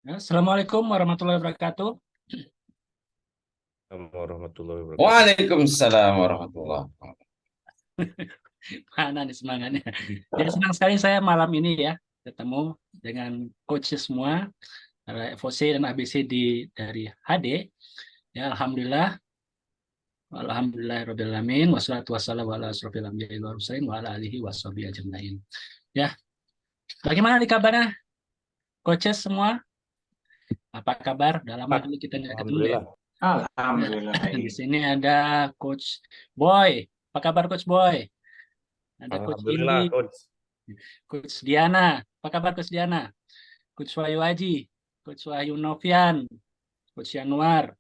Assalamualaikum warahmatullahi wabarakatuh. Assalamualaikum warahmatullahi wabarakatuh. Waalaikumsalam warahmatullahi wabarakatuh. Mana nih semangatnya? Jadi senang sekali saya malam ini ya ketemu dengan coach semua FOC dan ABC dari HD. Ya alhamdulillah, alhamdulillahirabbil alamin wassalatu wassalamu ala asrofil anbiya'i wal mursalin wa ala alihi washabihi ajmain. Ya, bagaimana nih kabarnya coaches semua? Apa kabar? Udah lama dulu kita nggak ketemu ya. Alhamdulillah. Alhamdulillah Di baik. sini ada coach Boy. Apa kabar coach Boy? Ada coach Alhamdulillah, Indi, Coach. Coach Diana. Apa kabar Coach Diana? Coach Wahyu Aji, Coach Wahyu Novian, Coach Yanuar,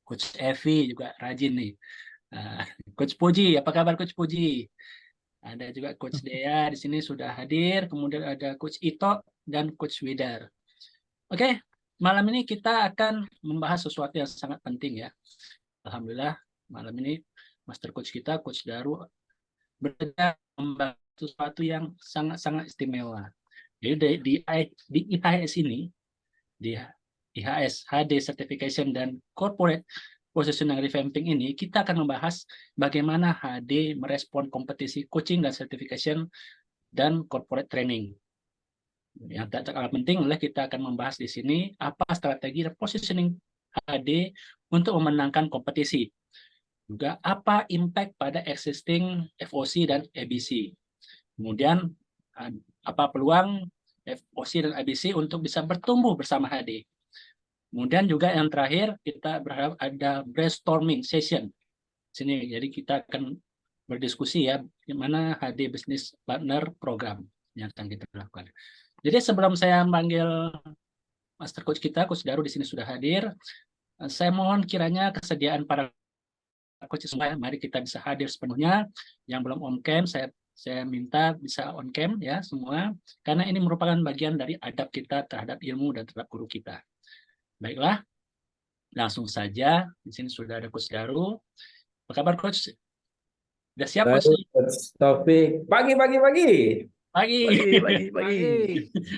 Coach Evi juga rajin nih. Nah, Coach Puji, apa kabar Coach Puji? Ada juga Coach Dea di sini sudah hadir. Kemudian ada Coach Ito dan Coach Widar. Oke, malam ini kita akan membahas sesuatu yang sangat penting ya. Alhamdulillah, malam ini Master Coach kita, Coach Daru, bekerja membahas sesuatu yang sangat-sangat istimewa. Jadi di IHS ini, di IHS HD Certification dan Corporate Positioning Revamping ini, kita akan membahas bagaimana HD merespon kompetisi coaching dan certification dan corporate training. Yang tak kalah penting adalah kita akan membahas di sini apa strategi dan positioning HD untuk memenangkan kompetisi. Juga apa impact pada existing FOC dan ABC. Kemudian apa peluang FOC dan ABC untuk bisa bertumbuh bersama HD. Kemudian juga yang terakhir kita berharap ada brainstorming session sini. Jadi kita akan berdiskusi ya gimana HD Business Partner Program yang akan kita lakukan. Jadi sebelum saya panggil Master Coach kita, Coach Daru di sini sudah hadir. Saya mohon kiranya kesediaan para coach semua, mari kita bisa hadir sepenuhnya. Yang belum on cam, saya minta bisa on cam ya semua, karena ini merupakan bagian dari adab kita terhadap ilmu dan terhadap guru kita. Baiklah, langsung saja. Di sini sudah ada Coach Daru. Apa kabar Coach? Sudah siap Baik, Coach? Coach Taufik. Pagi. Pagi. Pagi.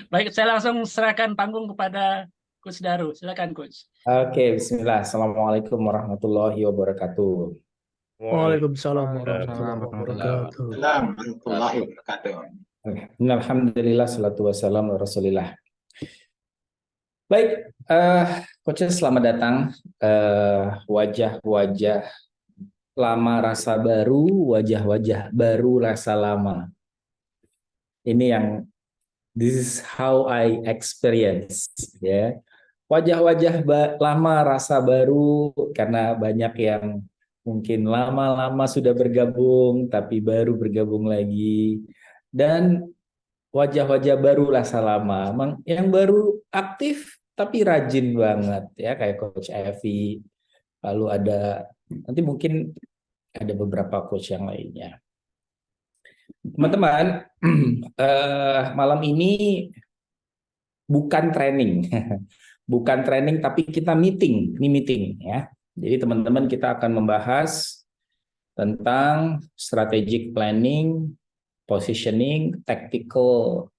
Baik, saya langsung serahkan panggung kepada Coach Daru. Silakan Coach. Oke, bismillah. Assalamualaikum warahmatullahi wabarakatuh. Waalaikumsalam Waalaikumsalam warahmatullahi warahmatullahi wabarakatuh. Warahmatullahi wabarakatuh. Alhamdulillah, salatu wassalamu ala rasulillah. Baik, Coach, selamat datang. Wajah-wajah lama rasa baru, wajah-wajah baru rasa lama. Ini yang this is how I experience, ya. Wajah-wajah lama rasa baru karena banyak yang mungkin lama-lama sudah bergabung tapi baru bergabung lagi, dan wajah-wajah baru rasa lama yang baru aktif tapi rajin banget ya, kayak Coach Evi, lalu ada nanti mungkin ada beberapa coach yang lainnya. Teman-teman, malam ini bukan training, bukan training tapi kita meeting, ini meeting ya. Jadi teman-teman, kita akan membahas tentang strategic planning, positioning, tactical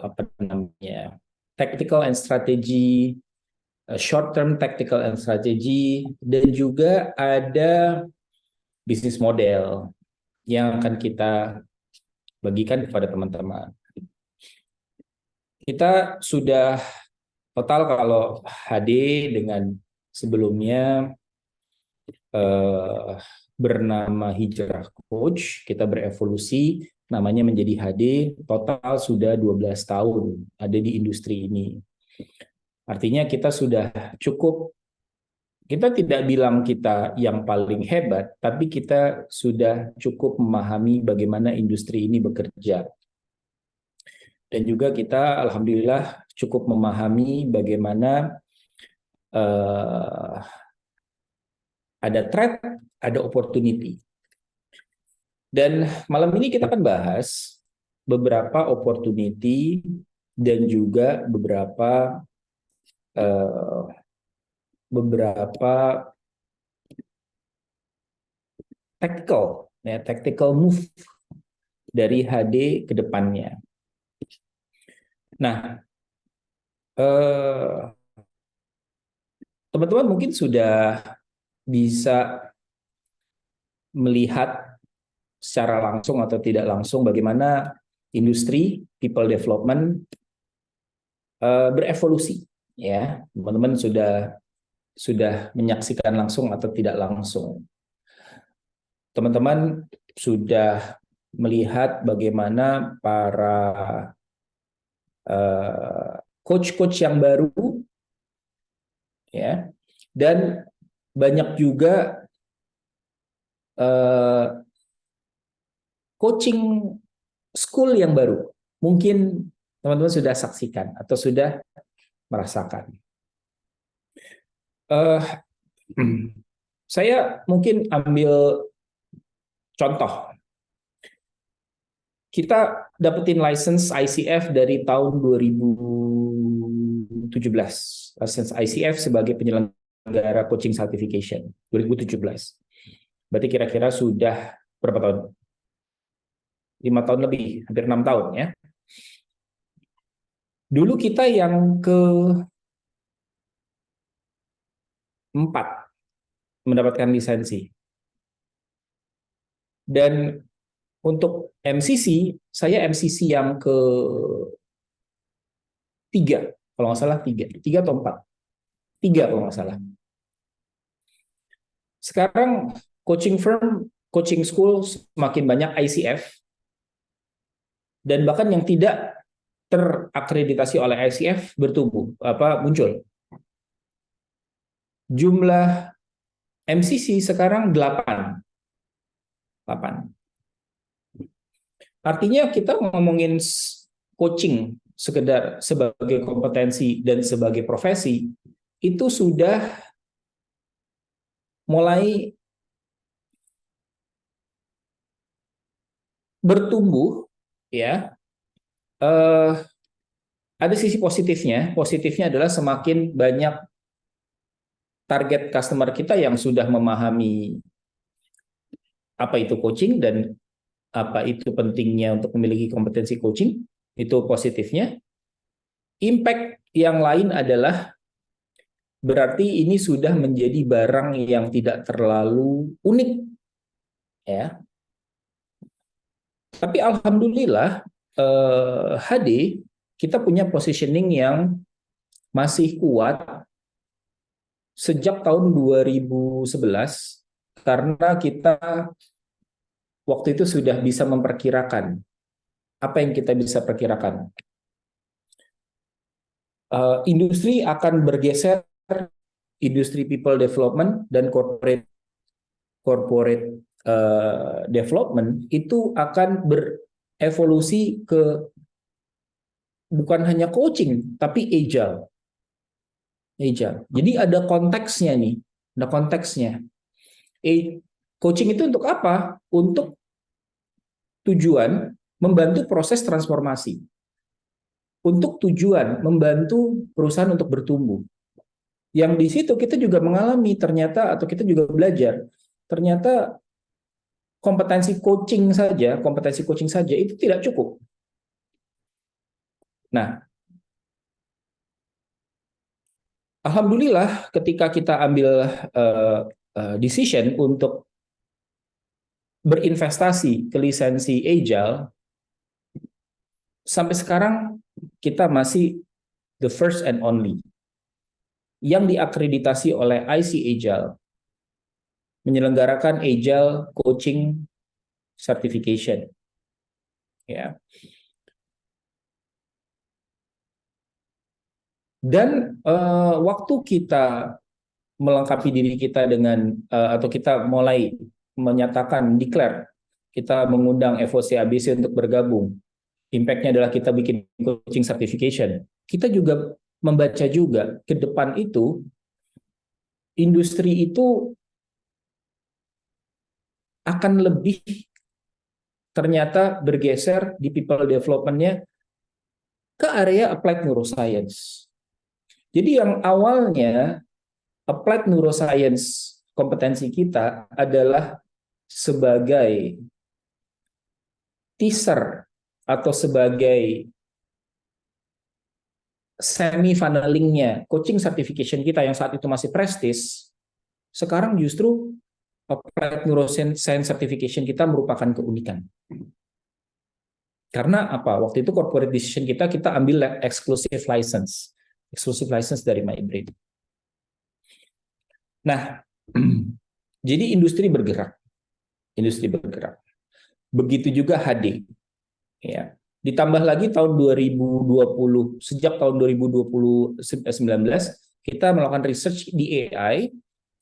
apa namanya, tactical and strategy, short term tactical and strategy, dan juga ada bisnis model yang akan kita bagikan kepada teman-teman. Kita sudah total kalau HD dengan sebelumnya bernama Hijrah Coach, kita berevolusi namanya menjadi HD, total sudah 12 tahun ada di industri ini. Artinya kita sudah cukup, kita tidak bilang kita yang paling hebat, tapi kita sudah cukup memahami bagaimana industri ini bekerja. Dan juga kita alhamdulillah cukup memahami bagaimana ada threat, ada opportunity. Dan malam ini kita akan bahas beberapa opportunity dan juga beberapa tactical move dari HD ke depannya. Nah, teman-teman mungkin sudah bisa melihat secara langsung atau tidak langsung bagaimana industri people development berevolusi, ya. Teman-teman sudah menyaksikan langsung atau tidak langsung. Teman-teman sudah melihat bagaimana para coach-coach yang baru, ya, dan banyak juga coaching school yang baru. Mungkin teman-teman sudah saksikan atau sudah merasakan. Saya mungkin ambil contoh. Kita dapetin license ICF dari tahun 2017. License ICF sebagai penyelenggara coaching certification 2017. Berarti kira-kira sudah berapa tahun? 5 tahun lebih, hampir 6 tahun ya. Dulu kita yang ke-4 mendapatkan lisensi. Dan untuk MCC, saya MCC yang ke-3, kalau nggak salah 3 atau 4. 3 kalau nggak salah. Sekarang coaching firm, coaching school semakin banyak ICF, dan bahkan yang tidak terakreditasi oleh ICF muncul. Jumlah MCC sekarang 8. Artinya kita ngomongin coaching sekedar sebagai kompetensi dan sebagai profesi, itu sudah mulai bertumbuh, ya. Ada sisi positifnya. Positifnya adalah semakin banyak target customer kita yang sudah memahami apa itu coaching dan apa itu pentingnya untuk memiliki kompetensi coaching. Itu positifnya. Impact yang lain adalah berarti ini sudah menjadi barang yang tidak terlalu unik, ya. Tapi alhamdulillah HD kita punya positioning yang masih kuat sejak tahun 2011 karena kita waktu itu sudah bisa memperkirakan. Apa yang kita bisa perkirakan? Industri akan bergeser, industri people development dan corporate development itu akan berevolusi ke bukan hanya coaching tapi agile. Jadi ada konteksnya nih, ada konteksnya. Coaching itu untuk apa? Untuk tujuan membantu proses transformasi. Untuk tujuan membantu perusahaan untuk bertumbuh. Yang di situ kita juga mengalami ternyata, atau kita juga belajar, ternyata kompetensi coaching saja itu tidak cukup. Nah, alhamdulillah ketika kita ambil decision untuk berinvestasi ke lisensi Agile, sampai sekarang kita masih the first and only yang diakreditasi oleh IC Agile menyelenggarakan Agile Coaching Certification. Ya. Dan waktu kita melengkapi diri kita dengan atau kita mulai menyatakan declare, kita mengundang FOC ABC untuk bergabung. Impact-nya adalah kita bikin coaching certification. Kita juga membaca juga ke depan itu industri itu akan lebih ternyata bergeser di people development-nya ke area applied neuroscience. Jadi yang awalnya applied neuroscience kompetensi kita adalah sebagai teaser atau sebagai semi funnelingnya coaching certification kita yang saat itu masih prestis, sekarang justru applied neuroscience certification kita merupakan keunikan. Karena apa? Waktu itu corporate decision kita ambil exclusive license dari MyBrain. Nah, jadi industri bergerak. Begitu juga HD. Ya. Ditambah lagi tahun 2020, sejak tahun 2019 kita melakukan research di AI.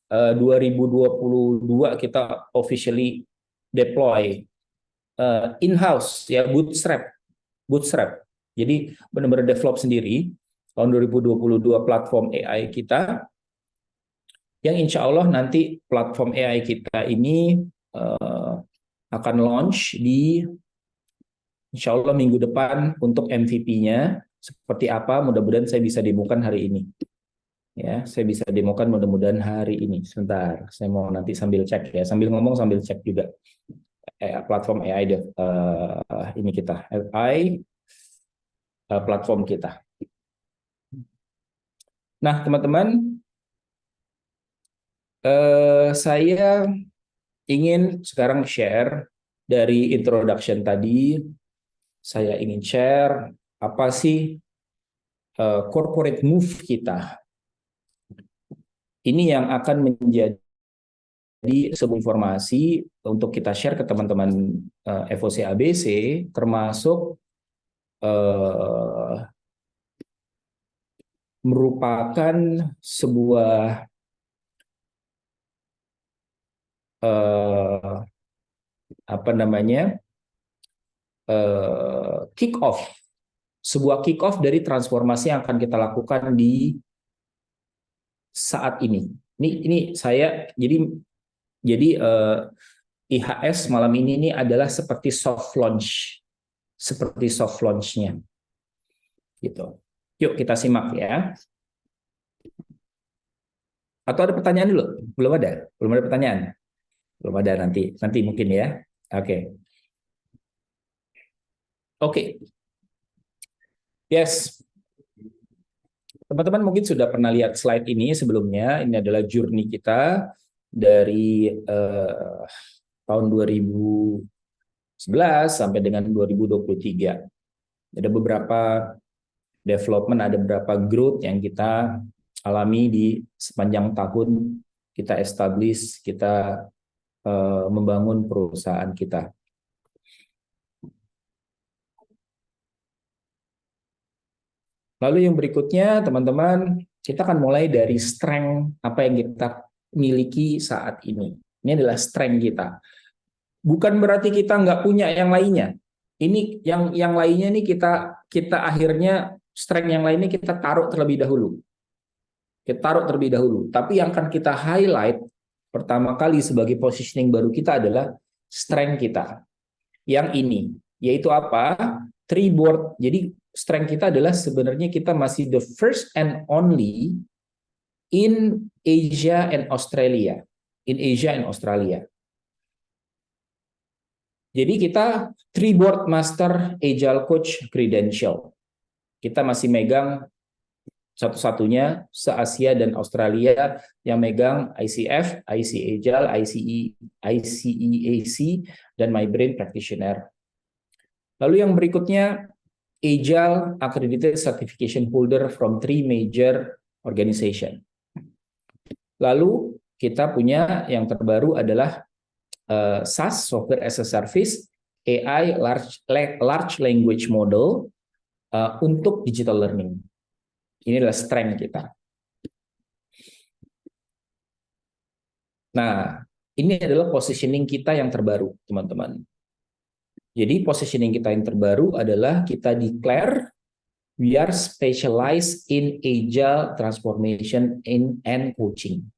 2022 kita officially deploy in-house, ya, bootstrap. Jadi benar-benar develop sendiri tahun 2022 platform AI kita, yang insya Allah nanti platform AI kita ini akan launch di insya Allah minggu depan untuk MVP-nya seperti apa. Mudah-mudahan saya bisa demokan hari ini. Ya, saya bisa demokan mudah-mudahan hari ini. Sebentar, saya mau nanti sambil cek ya, sambil ngomong sambil cek juga. Platform AI ini kita, platform kita. Nah, teman-teman, saya ingin sekarang share dari introduction tadi. Saya ingin share apa sih corporate move kita. Ini yang akan menjadi sebuah informasi untuk kita share ke teman-teman FOC ABC, termasuk merupakan sebuah kick off, sebuah kick off dari transformasi yang akan kita lakukan di saat ini. Ini saya jadi IHS malam ini adalah seperti soft launch-nya, gitu. Yuk kita simak ya. Atau ada pertanyaan dulu? Belum ada pertanyaan. Belum ada, nanti mungkin ya. Oke. Yes. Teman-teman mungkin sudah pernah lihat slide ini sebelumnya. Ini adalah journey kita dari tahun 2011 sampai dengan 2023. Ada beberapa development, ada beberapa growth yang kita alami di sepanjang tahun kita establish, kita membangun perusahaan kita. Lalu yang berikutnya, teman-teman, kita akan mulai dari strength apa yang kita miliki saat ini. Ini adalah strength kita. Bukan berarti kita nggak punya yang lainnya. Ini yang lainnya nih kita akhirnya strength yang lainnya kita taruh terlebih dahulu. Tapi yang akan kita highlight pertama kali sebagai positioning baru kita adalah strength kita. Yang ini, yaitu apa? Three board. Jadi strength kita adalah sebenarnya kita masih the first and only in Asia and Australia. Jadi kita three board master agile coach credential. Kita masih megang satu-satunya se-Asia dan Australia yang megang ICF, IC Agile, ICEAC, dan MyBrain Practitioner. Lalu yang berikutnya, Agile Accredited Certification Holder from 3 major organization. Lalu kita punya yang terbaru adalah SaaS, Software as a Service, AI, Large Language Model untuk digital learning. Ini adalah strength kita. Nah, ini adalah positioning kita yang terbaru, teman-teman. Jadi positioning kita yang terbaru adalah kita declare we are specialized in agile transformation and coaching.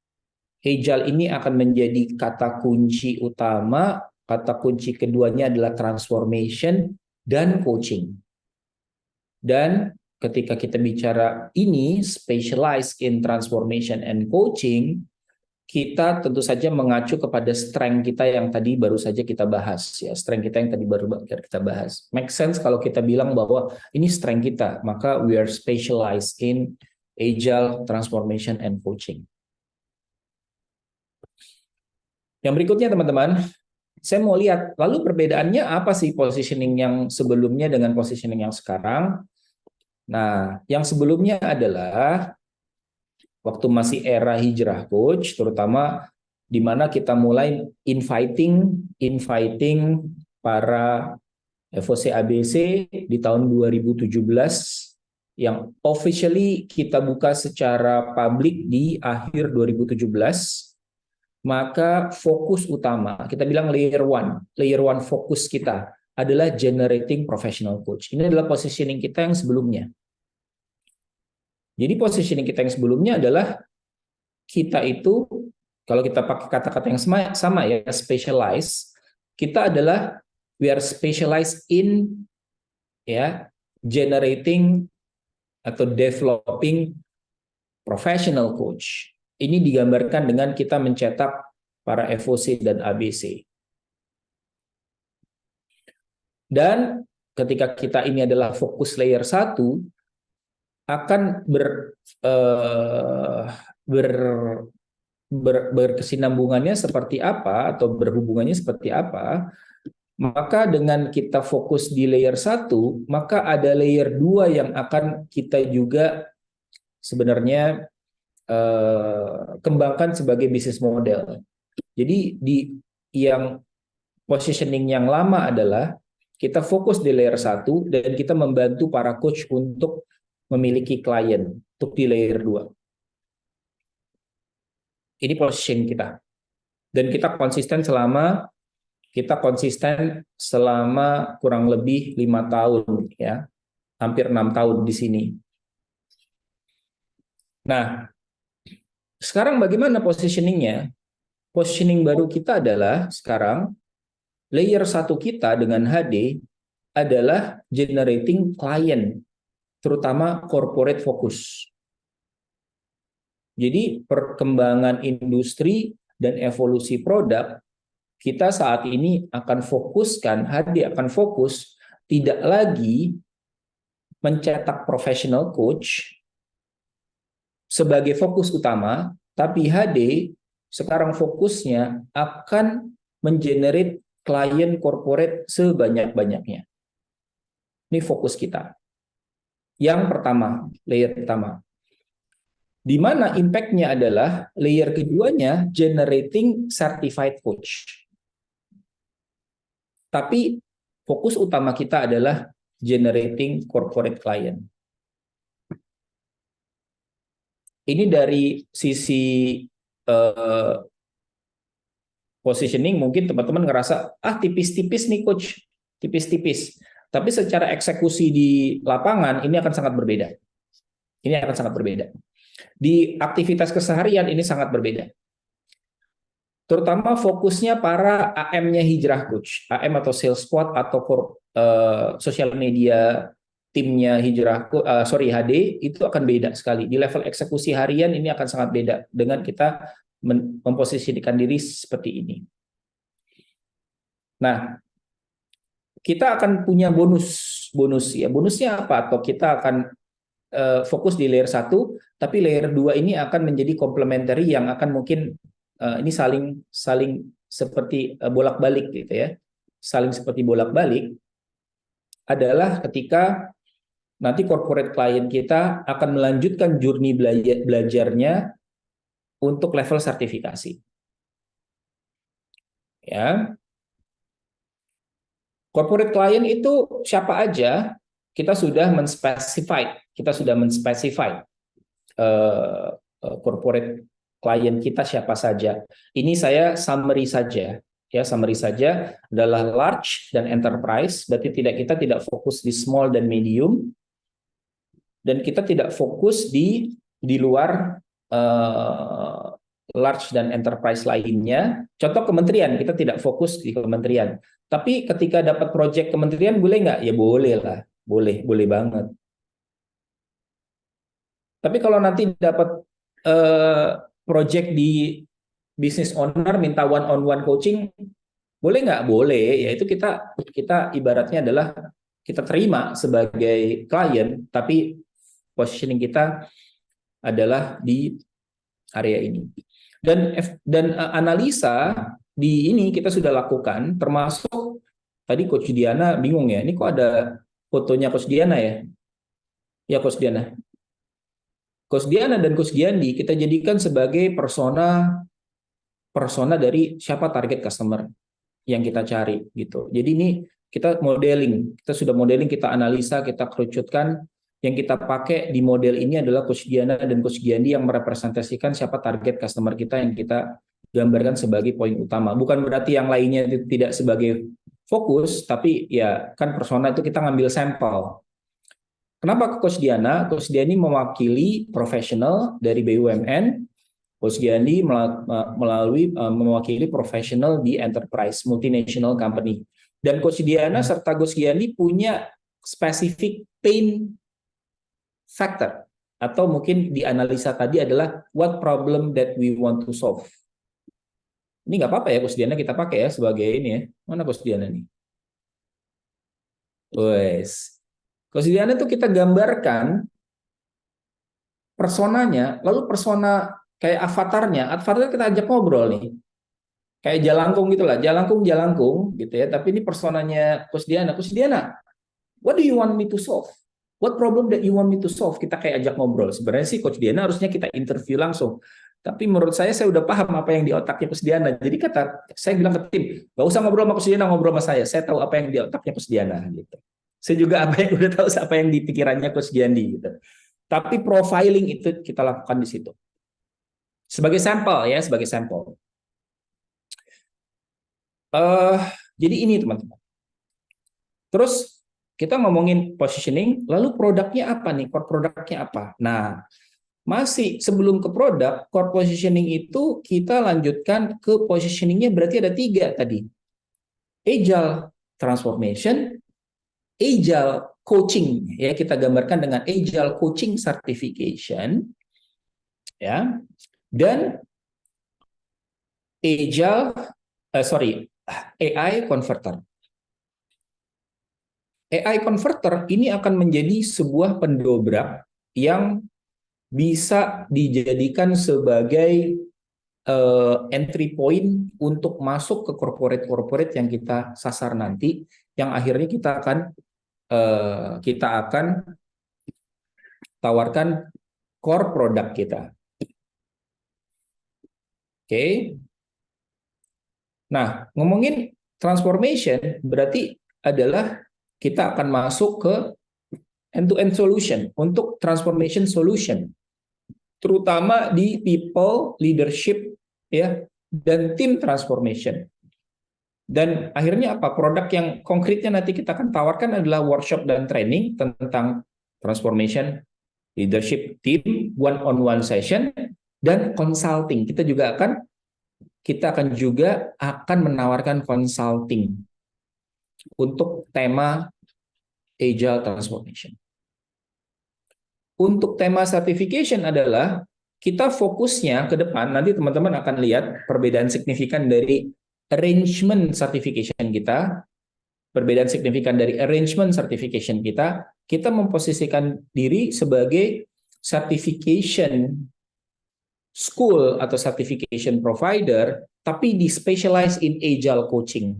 Agile ini akan menjadi kata kunci utama, kata kunci keduanya adalah transformation dan coaching. Dan ketika kita bicara ini specialized in transformation and coaching, kita tentu saja mengacu kepada strength kita yang tadi baru saja kita bahas ya, strength kita yang tadi baru kita bahas. Make sense kalau kita bilang bahwa ini strength kita, maka we are specialized in agile transformation and coaching. Yang berikutnya teman-teman, saya mau lihat lalu perbedaannya apa sih positioning yang sebelumnya dengan positioning yang sekarang. Nah, yang sebelumnya adalah waktu masih era hijrah coach, terutama di mana kita mulai inviting para FOC ABC di tahun 2017 yang officially kita buka secara publik di akhir 2017. Maka fokus utama, kita bilang layer one fokus kita adalah generating professional coach. Ini adalah positioning kita yang sebelumnya. Jadi positioning kita yang sebelumnya adalah kita itu, kalau kita pakai kata-kata yang sama ya, specialize, kita adalah we are specialized in ya generating atau developing professional coach. Ini digambarkan dengan kita mencetak para FOC dan ABC. Dan ketika kita ini adalah fokus layer 1, akan berkesinambungannya seperti apa atau berhubungannya seperti apa, maka dengan kita fokus di layer 1, maka ada layer 2 yang akan kita juga sebenarnya kembangkan sebagai bisnis model. Jadi di yang positioning yang lama adalah kita fokus di layer 1 dan kita membantu para coach untuk memiliki klien untuk di layer 2. Ini position kita. Dan kita konsisten selama kurang lebih 5 tahun ya. Hampir 6 tahun di sini. Nah, sekarang bagaimana positioningnya? Positioning baru kita adalah sekarang layer 1 kita dengan HD adalah generating client, terutama corporate focus. Jadi perkembangan industri dan evolusi produk kita saat ini akan fokuskan, HD akan fokus tidak lagi mencetak professional coach sebagai fokus utama, tapi HD sekarang fokusnya akan mengenerate klien corporate sebanyak-banyaknya. Ini fokus kita. Yang pertama, layer pertama. Di mana impact-nya adalah layer keduanya generating certified coach. Tapi fokus utama kita adalah generating corporate client. Ini dari sisi positioning mungkin teman-teman ngerasa tipis-tipis nih coach, tipis-tipis. Tapi secara eksekusi di lapangan ini akan sangat berbeda. Ini akan sangat berbeda. Di aktivitas keseharian ini sangat berbeda. Terutama fokusnya para AM-nya hijrah coach, AM atau sales squad atau social media timnya hijrah HD itu akan beda sekali. Di level eksekusi harian ini akan sangat beda dengan kita memposisikan diri seperti ini. Nah, kita akan punya bonus ya. Bonusnya apa? Atau kita akan fokus di layer 1, tapi layer 2 ini akan menjadi complementary yang akan mungkin ini saling seperti bolak-balik gitu ya. Saling seperti bolak-balik adalah ketika nanti corporate client kita akan melanjutkan journey belajarnya untuk level sertifikasi. Ya. Corporate client itu siapa aja? Kita sudah menspesify corporate client kita siapa saja. Ini saya summary saja. Ya, summary saja adalah large dan enterprise, berarti kita tidak fokus di small dan medium. Dan kita tidak fokus di luar large dan enterprise lainnya. Contoh kementerian, kita tidak fokus di kementerian. Tapi ketika dapat proyek kementerian boleh nggak? Ya boleh lah, boleh banget. Tapi kalau nanti dapat proyek di business owner minta one-on-one coaching, boleh nggak? Boleh. Ya itu kita ibaratnya adalah kita terima sebagai klien, tapi positioning kita adalah di area ini. Dan analisa di ini kita sudah lakukan, termasuk tadi Coach Diana bingung ya, ini kok ada fotonya Coach Diana ya? Ya Coach Diana. Coach Diana dan Coach Giandi kita jadikan sebagai persona dari siapa target customer yang kita cari gitu. Jadi ini kita modeling, kita sudah modeling, kita analisa, kita kerucutkan. Yang kita pakai di model ini adalah Coach Diana dan Coach Giandi yang merepresentasikan siapa target customer kita yang kita gambarkan sebagai poin utama. Bukan berarti yang lainnya itu tidak sebagai fokus, tapi ya kan persona itu kita ngambil sampel. Kenapa ke Coach Diana? Coach Diana mewakili profesional dari BUMN, Coach Giandi mewakili profesional di enterprise, multinational company. Dan Coach Diana serta Coach Giandi punya spesifik pain factor, atau mungkin di analisa tadi adalah what problem that we want to solve. Ini nggak apa-apa ya Coach Diana kita pakai ya sebagai ini ya. Mana Coach Diana nih? Wes. Coach Diana itu kita gambarkan personanya, lalu persona kayak avatarnya kita ajak ngobrol nih. Kayak jalangkung gitulah, jalangkung gitu ya. Tapi ini personanya Coach Diana. Coach Diana, what do you want me to solve? What problem that you want me to solve? Kita kayak ajak ngobrol. Sebenarnya sih Coach Diana harusnya kita interview langsung. Tapi menurut saya udah paham apa yang di otaknya Coach Diana. Jadi saya bilang ke tim, gak usah ngobrol sama Coach Diana, ngobrol sama saya. Saya tahu apa yang di otaknya Coach Diana. Gitu. Saya juga udah tahu apa yang di pikirannya Coach Giandi. Gitu. Tapi profiling itu kita lakukan di situ. Sebagai sampel ya, sebagai sampel. Jadi ini teman-teman. Terus kita ngomongin positioning, lalu produknya apa nih? Core produknya apa? Nah, masih sebelum ke produk, core positioning itu kita lanjutkan ke positioningnya berarti ada 3 tadi. Agile transformation, agile coaching, ya kita gambarkan dengan agile coaching certification, ya, dan AI converter. AI converter ini akan menjadi sebuah pendobrak yang bisa dijadikan sebagai entry point untuk masuk ke corporate yang kita sasar nanti, yang akhirnya kita akan tawarkan core produk kita. Oke. Nah, ngomongin transformation berarti adalah kita akan masuk ke end-to-end solution untuk transformation solution, terutama di people, leadership, ya, dan tim transformation. Dan akhirnya apa? Produk yang konkretnya nanti kita akan tawarkan adalah workshop dan training tentang transformation, leadership, team, one-on-one session, dan consulting. Kita akan juga menawarkan consulting untuk tema agile transformation. Untuk tema certification adalah kita fokusnya ke depan, nanti teman-teman akan lihat perbedaan signifikan dari arrangement certification kita, kita memposisikan diri sebagai certification school atau certification provider, tapi di specialize in agile coaching.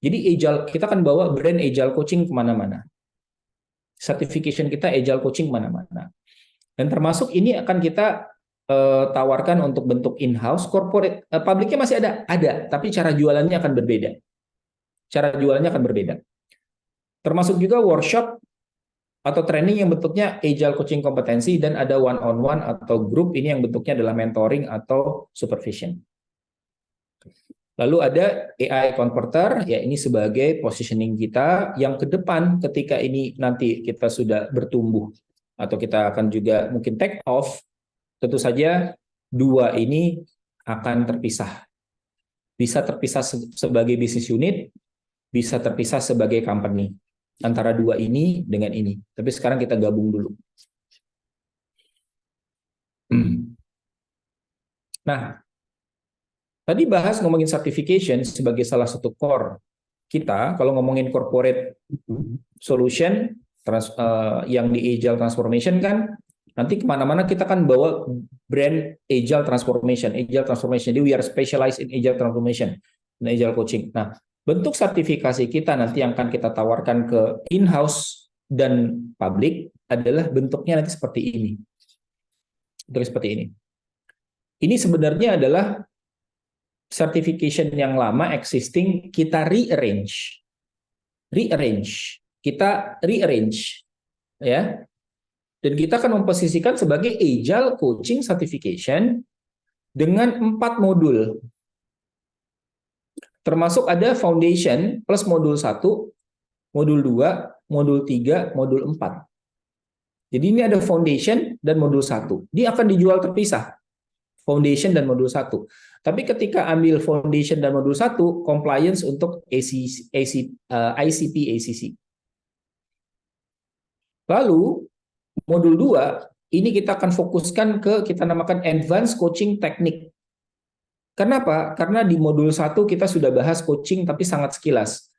Jadi agile, kita akan bawa brand agile coaching kemana-mana. Certification kita agile coaching kemana-mana. Dan termasuk ini akan kita tawarkan untuk bentuk in-house, corporate, publiknya masih ada, tapi cara jualannya akan berbeda. Termasuk juga workshop atau training yang bentuknya agile coaching kompetensi, dan ada one-on-one atau group ini yang bentuknya adalah mentoring atau supervision. Lalu ada AI converter, ya ini sebagai positioning kita yang ke depan ketika ini nanti kita sudah bertumbuh atau kita akan juga mungkin take off, tentu saja 2 ini akan terpisah. Bisa terpisah sebagai business unit, bisa terpisah sebagai company. Antara 2 ini dengan ini. Tapi sekarang kita gabung dulu. Nah, tadi bahas ngomongin certification sebagai salah satu core kita, kalau ngomongin corporate solution yang di Agile Transformation kan, nanti kemana-mana kita kan bawa brand Agile Transformation. Jadi we are specialized in Agile Transformation, in Agile Coaching. Nah, bentuk sertifikasi kita nanti yang akan kita tawarkan ke in-house dan publik adalah bentuknya nanti seperti ini. Bentuknya seperti ini. Ini sebenarnya adalah certification yang lama existing, kita rearrange, ya, dan kita akan memposisikan sebagai Agile Coaching Certification dengan 4 modul, termasuk ada Foundation plus modul 1, modul 2, modul 3, modul 4. Jadi ini ada Foundation dan modul 1. Dia akan dijual terpisah, Foundation dan modul 1. Tapi ketika ambil Foundation dan modul 1, compliance untuk ICP ACC. Lalu modul 2 ini kita akan fokuskan ke kita namakan Advanced Coaching Technique. Kenapa? Karena di modul 1 kita sudah bahas coaching tapi sangat sekilas.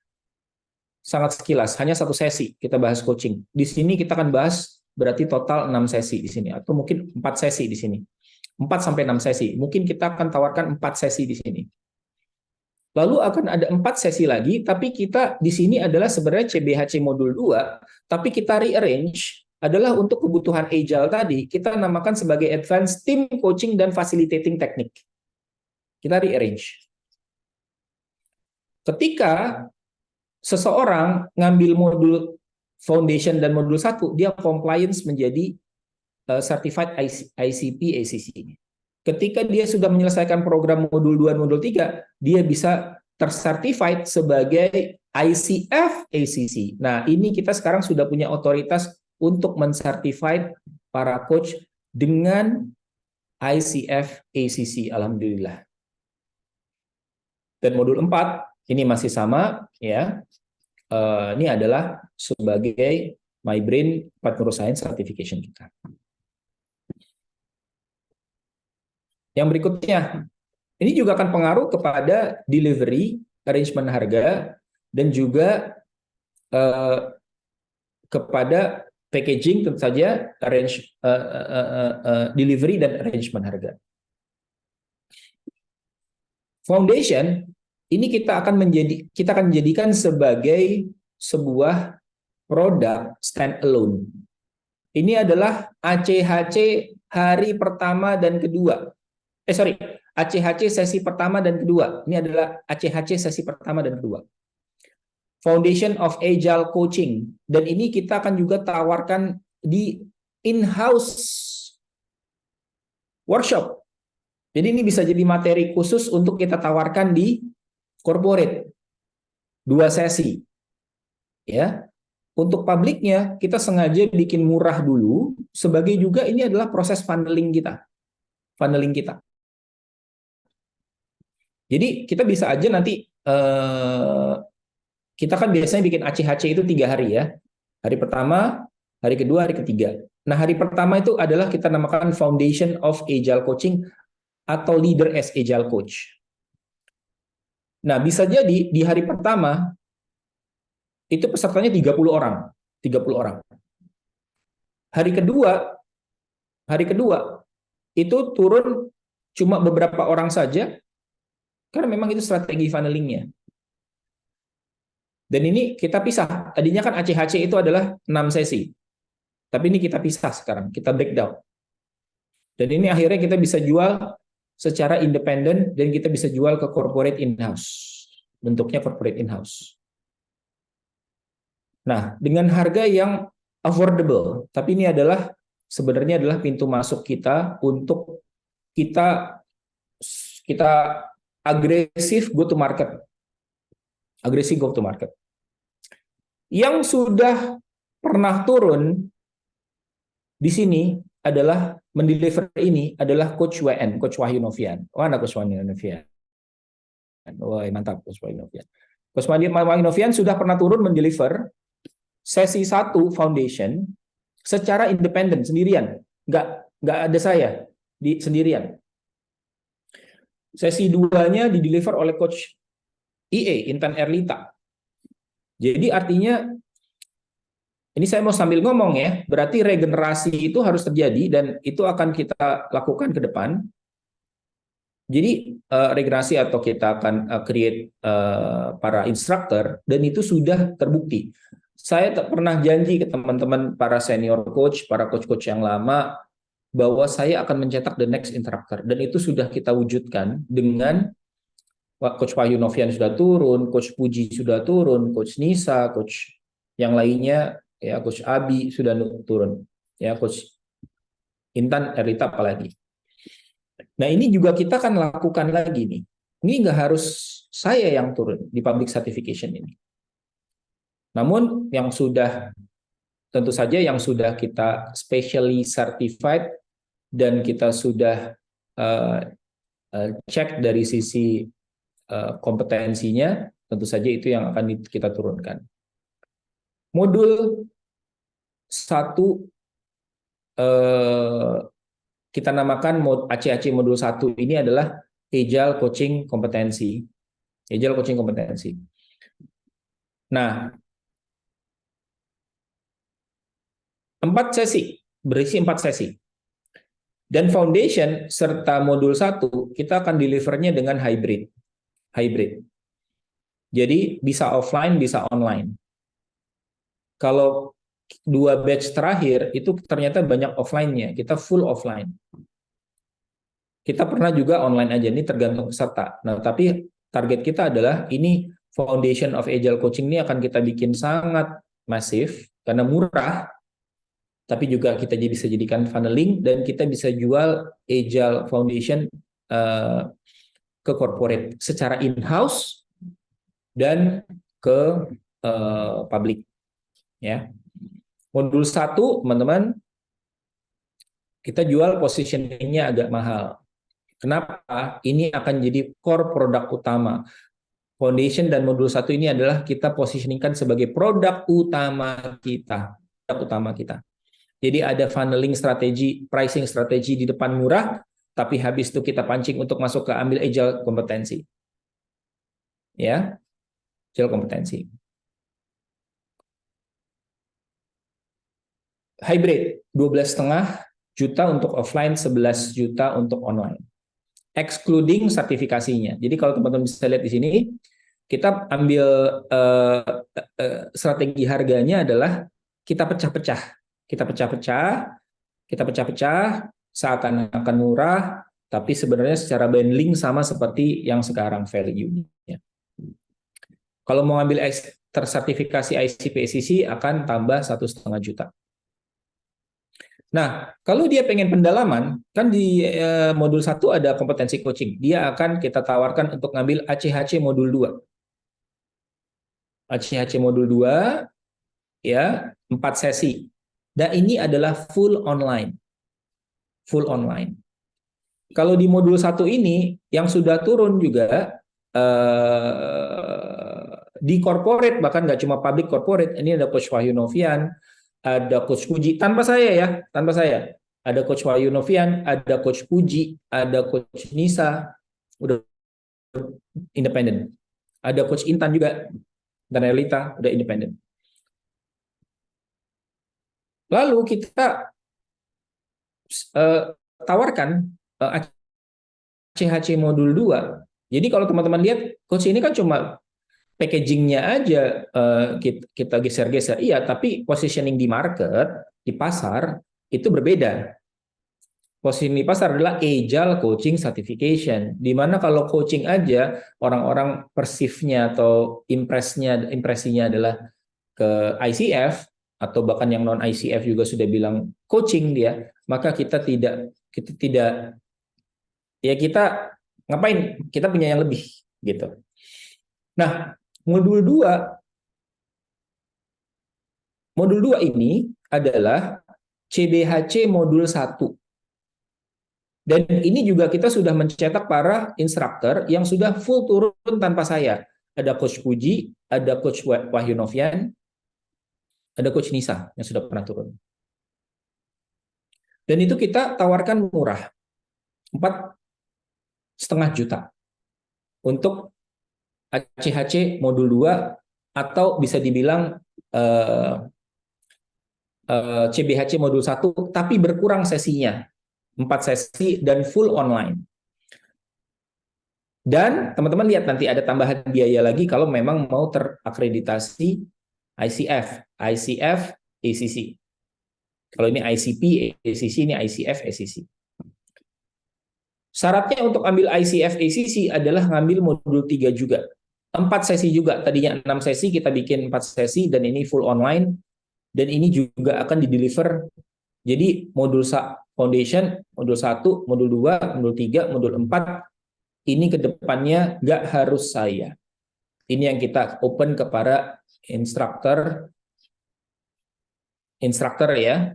Sangat sekilas, hanya 1 sesi kita bahas coaching. Di sini kita akan bahas berarti total 6 sesi di sini, atau mungkin 4 sesi di sini. 4-6 sesi. Mungkin kita akan tawarkan 4 sesi di sini. Lalu akan ada 4 sesi lagi, tapi kita di sini adalah sebenarnya CBHC modul 2, tapi kita rearrange adalah untuk kebutuhan Agile tadi, kita namakan sebagai Advanced Team Coaching dan Facilitating Technique. Kita rearrange. Ketika seseorang ngambil modul Foundation dan modul 1, dia compliance menjadi Certified ICP ACC. Ketika dia sudah menyelesaikan program modul 2 dan modul 3, dia bisa tercertified sebagai ICF ACC. Nah, ini kita sekarang sudah punya otoritas untuk mencertified para coach dengan ICF ACC, alhamdulillah. Dan modul 4 ini masih sama, ya. Ini adalah sebagai My Brain 4 Neuroscience Certification kita. Yang berikutnya, ini juga akan pengaruh kepada delivery, arrangement harga, dan juga kepada packaging, tentu saja delivery dan arrangement harga. Foundation ini kita akan menjadikan sebagai sebuah produk stand-alone. Ini adalah ACHC hari pertama dan kedua. ACHC sesi pertama dan kedua. Ini adalah ACHC sesi pertama dan kedua. Foundation of Agile Coaching. Dan ini kita akan juga tawarkan di in-house workshop. Jadi ini bisa jadi materi khusus untuk kita tawarkan di corporate. 2 sesi. Ya. Untuk publiknya, kita sengaja bikin murah dulu, sebagai juga ini adalah proses funneling kita. Jadi kita bisa aja nanti kita kan biasanya bikin ACHC itu 3 hari ya. Hari pertama, hari kedua, hari ketiga. Nah, hari pertama itu adalah kita namakan Foundation of Agile Coaching atau Leader as Agile Coach. Nah, bisa jadi di hari pertama itu pesertanya 30 orang. Hari kedua itu turun cuma beberapa orang saja. Karena memang itu strategi funnelingnya. Dan ini kita pisah. Tadinya kan ACHC itu adalah 6 sesi. Tapi ini kita pisah sekarang. Kita breakdown. Dan ini akhirnya kita bisa jual secara independen dan kita bisa jual ke corporate in-house. Bentuknya corporate in-house. Nah, dengan harga yang affordable. Tapi ini adalah sebenarnya adalah pintu masuk kita untuk kita agresif go to market. Yang sudah pernah turun di sini adalah mendeliver ini adalah Coach WN, Coach Wahyu Novian. Mana Coach Wahyu Novian? Wah, mantap Coach Wahyu Novian. Coach Wahyu Novian sudah pernah turun mendeliver sesi 1 foundation secara independen sendirian. Nggak ada saya sendirian. Sesi 2-nya dideliver oleh Coach IE, Intan Erlita. Jadi artinya, ini saya mau sambil ngomong ya, berarti regenerasi itu harus terjadi dan itu akan kita lakukan ke depan. Jadi regenerasi atau kita akan create para instructor dan itu sudah terbukti. Saya pernah janji ke teman-teman para senior coach, para coach-coach yang lama bahwa saya akan mencetak the next instructor dan itu sudah kita wujudkan dengan Coach Wahyu Novian sudah turun, Coach Puji sudah turun, Coach Nisa, Coach yang lainnya ya, Coach Abi sudah turun, ya Coach Intan Erlita apalagi. Nah ini juga kita akan lakukan lagi nih. Ini nggak harus saya yang turun di public certification ini. Namun yang sudah, tentu saja yang sudah kita specially certified dan kita sudah cek dari sisi kompetensinya, tentu saja itu yang akan kita turunkan. Modul 1 kita namakan ACAC modul 1 ini adalah Agile Coaching Kompetensi. Agile Coaching Kompetensi. Nah, 4 sesi, berisi 4 sesi. Dan foundation serta modul 1 kita akan delivernya dengan hybrid. Jadi bisa offline, bisa online. Kalau 2 batch terakhir itu ternyata banyak offline-nya, kita full offline. Kita pernah juga online aja, ini tergantung peserta. Nah, tapi target kita adalah ini Foundation of Agile Coaching ini akan kita bikin sangat masif karena murah, tapi juga kita bisa jadikan funneling dan kita bisa jual Agile Foundation ke corporate secara in-house dan ke publik. Ya. Modul 1, teman-teman, kita jual positioning-nya agak mahal. Kenapa? Ini akan jadi core produk utama. Foundation dan modul 1 ini adalah kita positioningkan sebagai produk utama kita. Jadi ada funneling strategi, pricing strategi di depan murah, tapi habis itu kita pancing untuk masuk ke ambil agile kompetensi. Ya, agile kompetensi. Hybrid, 12,5 juta untuk offline, 11 juta untuk online. Excluding sertifikasinya. Jadi kalau teman-teman bisa lihat di sini, kita ambil strategi harganya adalah kita pecah-pecah. Kita pecah-pecah, seakan-akan murah, tapi sebenarnya secara bundling sama seperti yang sekarang value-nya. Kalau mau ambil tersertifikasi ICP-ACC akan tambah 1,5 juta. Nah, kalau dia pengen pendalaman, kan di modul 1 ada kompetensi coaching. Dia akan kita tawarkan untuk ngambil ACHC modul 2. ACHC modul 2, ya, 4 sesi. Dan ini adalah full online. Full online. Kalau di modul 1 ini, yang sudah turun juga, di corporate, bahkan nggak cuma public corporate, ini ada Coach Wahyu Novian, ada Coach Puji, tanpa saya ya, tanpa saya. Ada Coach Wahyu Novian, ada Coach Puji, ada Coach Nisa, udah independen. Ada Coach Intan juga, dan Elita, udah independen. Lalu kita tawarkan ACHC modul 2. Jadi kalau teman-teman lihat, Coach ini kan cuma packagingnya aja kita geser-geser, iya, tapi positioning di market, di pasar itu berbeda. Positioning di pasar adalah Agile Coaching Certification, di mana kalau coaching aja orang-orang persifnya atau impresinya adalah ke ICF atau bahkan yang non ICF juga sudah bilang coaching dia, maka kita tidak ya kita ngapain? Kita punya yang lebih gitu. Nah, Modul 2 ini adalah CBHC modul 1. Dan ini juga kita sudah mencetak para instruktur yang sudah full turun tanpa saya. Ada Coach Puji, ada Coach Wahyu Novian, ada Coach Nisa yang sudah pernah turun. Dan itu kita tawarkan murah. setengah juta untuk ACHC modul 2 atau bisa dibilang CBHC modul 1 tapi berkurang sesinya, 4 sesi dan full online. Dan teman-teman lihat nanti ada tambahan biaya lagi kalau memang mau terakreditasi ICF, ACC. Kalau ini ICP, ACC, ini ICF, ACC. Syaratnya untuk ambil ICF, ACC adalah ngambil modul 3 juga. 4 sesi juga, tadinya 6 sesi, kita bikin 4 sesi, dan ini full online. Dan ini juga akan di-deliver. Jadi modul foundation, modul 1, modul 2, modul 3, modul 4, ini ke depannya nggak harus saya. Ini yang kita open kepada instruktur ya,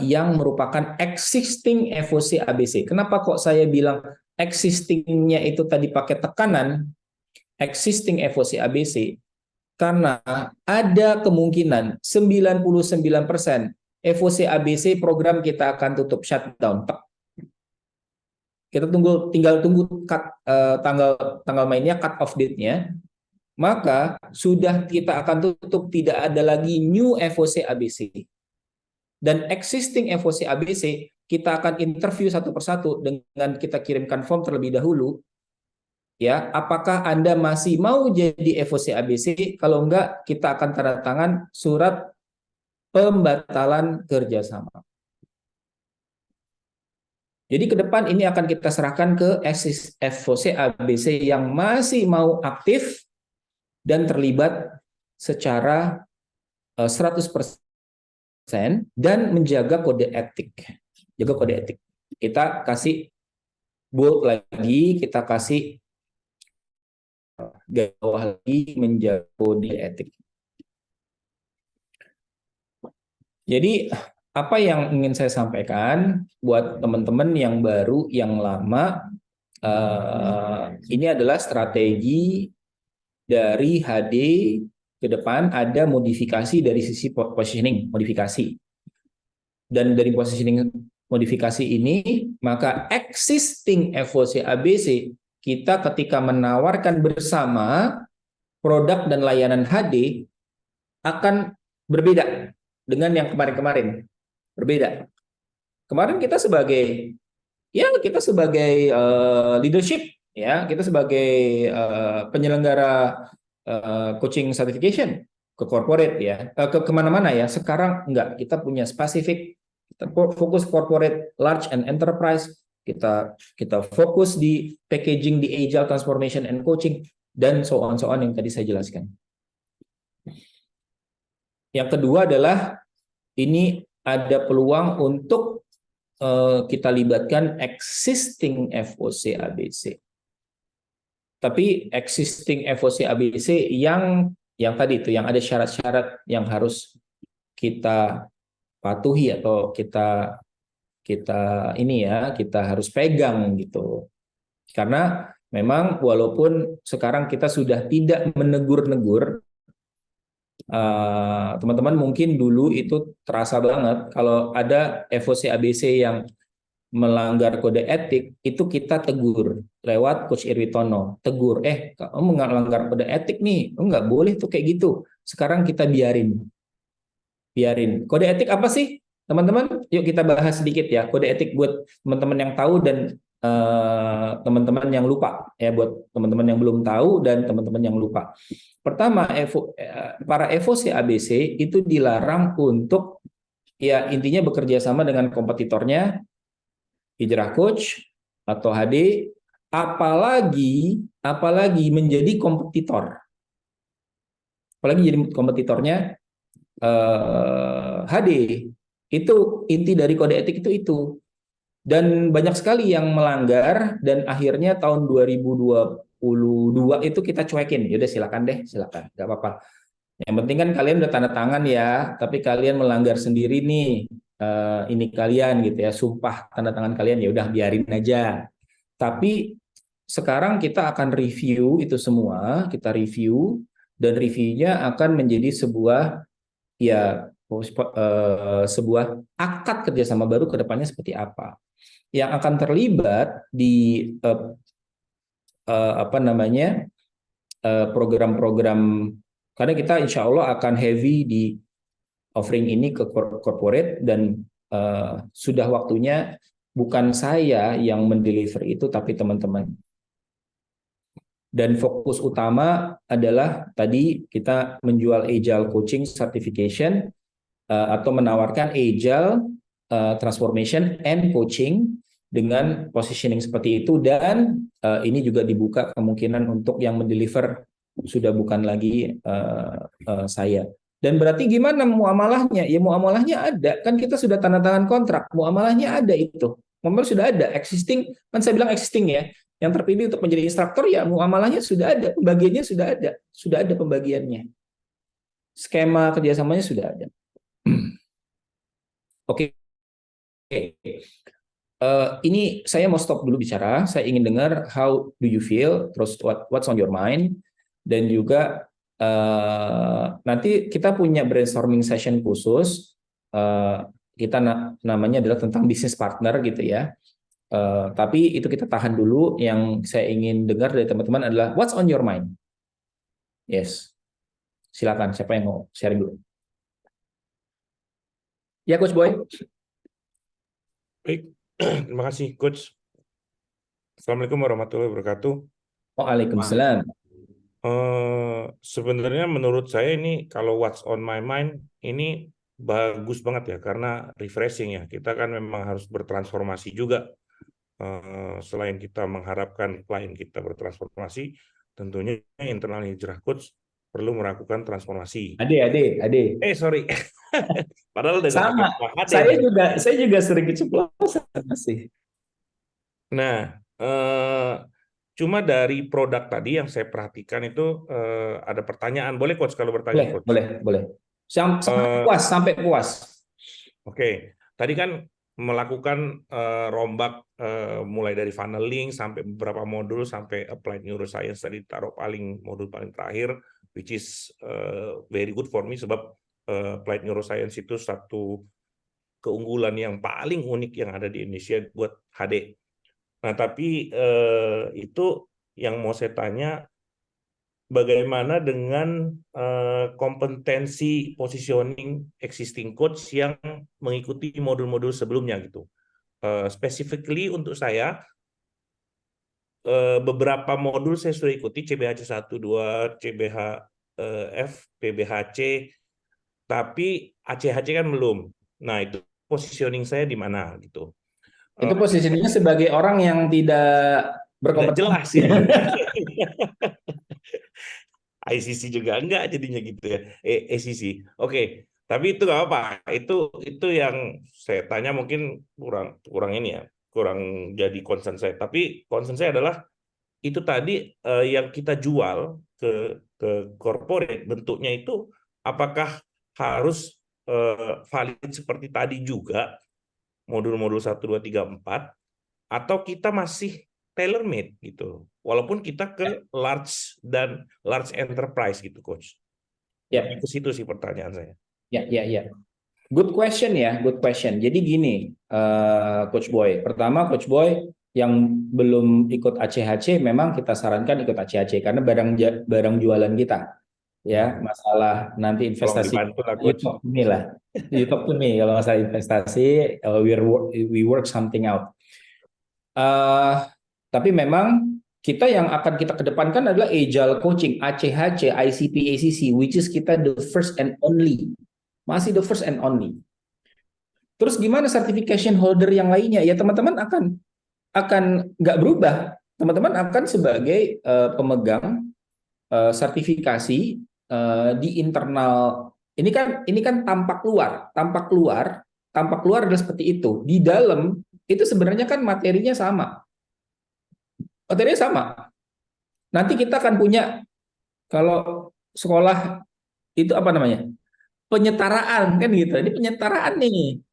yang merupakan existing FOC ABC. Kenapa kok saya bilang existing-nya itu tadi pakai tekanan, existing FOC ABC? Karena ada kemungkinan 99% FOC ABC program kita akan tutup, shutdown. Kita tinggal tunggu tanggal mainnya, cut off date-nya. Maka sudah kita akan tutup, tidak ada lagi new FOC ABC. Dan existing FOC ABC kita akan interview satu persatu dengan kita kirimkan form terlebih dahulu. Ya, apakah Anda masih mau jadi FOC ABC? Kalau enggak, kita akan tanda tangan surat pembatalan kerjasama. Jadi ke depan ini akan kita serahkan ke FOC ABC yang masih mau aktif dan terlibat secara 100% dan menjaga kode etik. Jaga kode etik. Kita kasih bold lagi, kita kasih bawah lagi, menjaga kode etik. Jadi apa yang ingin saya sampaikan buat teman-teman yang baru, yang lama, ini adalah strategi dari HD ke depan. Ada modifikasi dari sisi positioning, modifikasi. Dan dari positioning modifikasi ini, maka existing FOC ABC kita ketika menawarkan bersama produk dan layanan HD akan berbeda dengan yang kemarin-kemarin. Berbeda. Kemarin kita sebagai leadership, ya, kita sebagai penyelenggara coaching certification ke corporate, ya, ke kemana-mana, ya. Sekarang enggak, kita punya spesifik, kita fokus corporate, large and enterprise, kita fokus di packaging, di agile transformation and coaching, dan so on yang tadi saya jelaskan. Yang kedua adalah ini ada peluang untuk kita libatkan existing FOC ABC. Tapi existing FOC ABC yang tadi itu, yang ada syarat-syarat yang harus kita patuhi atau kita harus pegang gitu. Karena memang walaupun sekarang kita sudah tidak menegur-negur, teman-teman mungkin dulu itu terasa banget kalau ada FOC ABC yang melanggar kode etik, itu kita tegur lewat Coach Irwitono. Tegur, kamu melanggar kode etik nih, nggak boleh tuh kayak gitu. Sekarang kita biarin. Kode etik apa sih, teman-teman? Yuk kita bahas sedikit ya. Kode etik buat teman-teman yang tahu dan teman-teman yang lupa, ya, buat teman-teman yang belum tahu dan teman-teman yang lupa. Pertama, para FOC ABC itu dilarang untuk, ya, intinya bekerja sama dengan kompetitornya, Hijrah Coach atau HD, apalagi menjadi kompetitor. Apalagi jadi kompetitornya HD. Itu inti dari kode etik itu. Dan banyak sekali yang melanggar, dan akhirnya tahun 2022 itu kita cuekin. Yaudah silakan, nggak apa-apa. Yang penting kan kalian udah tanda tangan ya, tapi kalian melanggar sendiri nih, ini kalian gitu ya, sumpah tanda tangan kalian, ya udah biarin aja. Tapi sekarang kita akan review itu semua, dan reviewnya akan menjadi sebuah akad kerjasama baru ke depannya seperti apa. Yang akan terlibat di apa namanya program-program, karena kita insya Allah akan heavy di offering ini ke corporate, dan sudah waktunya bukan saya yang mendeliver itu, tapi teman-teman. Dan fokus utama adalah tadi kita menjual Agile Coaching Certification atau menawarkan Agile Transformation and Coaching dengan positioning seperti itu, dan ini juga dibuka kemungkinan untuk yang mendeliver sudah bukan lagi saya. Dan berarti gimana muamalahnya? Ya muamalahnya ada, kan kita sudah tanda tangan kontrak, muamalahnya ada itu. Muamalah sudah ada, existing, kan saya bilang existing ya. Yang terpilih untuk menjadi instruktur ya muamalahnya sudah ada, pembagiannya sudah ada pembagiannya. Skema kerjasamanya sudah ada. Oke. Ini saya mau stop dulu bicara. Saya ingin dengar how do you feel, terus what's on your mind, dan juga nanti kita punya brainstorming session khusus. Kita namanya adalah tentang bisnis partner gitu ya. Tapi itu kita tahan dulu. Yang saya ingin dengar dari teman-teman adalah what's on your mind. Yes, silakan. Siapa yang mau sharing dulu? Ya, Coach Boy. Baik, terima kasih Coach. Assalamualaikum warahmatullahi wabarakatuh. Waalaikumsalam. Sebenarnya menurut saya ini kalau what's on my mind ini bagus banget ya, karena refreshing ya. Kita kan memang harus bertransformasi juga. Selain kita mengharapkan klien kita bertransformasi, tentunya internal hijrah coach perlu melakukan transformasi. Ade. Sorry. Padahal udah sama. Saya juga sering keceplosan sih. Nah, cuma dari produk tadi yang saya perhatikan itu ada pertanyaan. Boleh coach kalau bertanya? Boleh. Sampai puas. Oke. Tadi kan melakukan rombak mulai dari funneling sampai beberapa modul sampai applied neuroscience tadi taruh modul paling terakhir, which is very good for me sebab applied neuroscience itu satu keunggulan yang paling unik yang ada di Indonesia buat HD. Nah, tapi itu yang mau saya tanya, bagaimana dengan kompetensi positioning existing coach yang mengikuti modul-modul sebelumnya gitu. Specifically untuk saya, beberapa modul saya sudah ikuti, CBHC 1, 2, CBHF, PBHC, tapi ACHC kan belum. Nah, itu positioning saya di mana gitu. Itu positioningnya sebagai orang yang tidak berkompetensi. Jelas ya. ICC juga enggak jadinya gitu ya. ACC. Oke. Tapi itu nggak apa. Itu yang saya tanya mungkin kurang ini ya. Kurang jadi concern saya. Tapi concern saya adalah itu tadi yang kita jual ke corporate bentuknya itu apakah harus valid seperti tadi juga modul-modul 1, 2, 3, 4 atau kita masih tailor made gitu. Walaupun kita ke large enterprise gitu, Coach. Ya. Ke situ sih pertanyaan saya. Ya. Good question ya, good question. Jadi gini, Coach Boy. Pertama, Coach Boy yang belum ikut ACHC, memang kita sarankan ikut ACHC karena barang jualan kita. Ya, masalah nanti investasi. You talk to me kalau masalah investasi, we work something out. Tapi memang kita yang akan kita kedepankan adalah Agile Coaching, ACHC, ICP, ACC, which is kita the first and only. Masih the first and only. Terus gimana certification holder yang lainnya? Ya teman-teman akan nggak berubah. Teman-teman akan sebagai pemegang sertifikasi di internal. Ini kan tampak luar adalah seperti itu. Di dalam itu sebenarnya kan materinya sama. Nanti kita akan punya, kalau sekolah itu apa namanya? Penyetaraan kan gitu. Ini penyetaraan nih.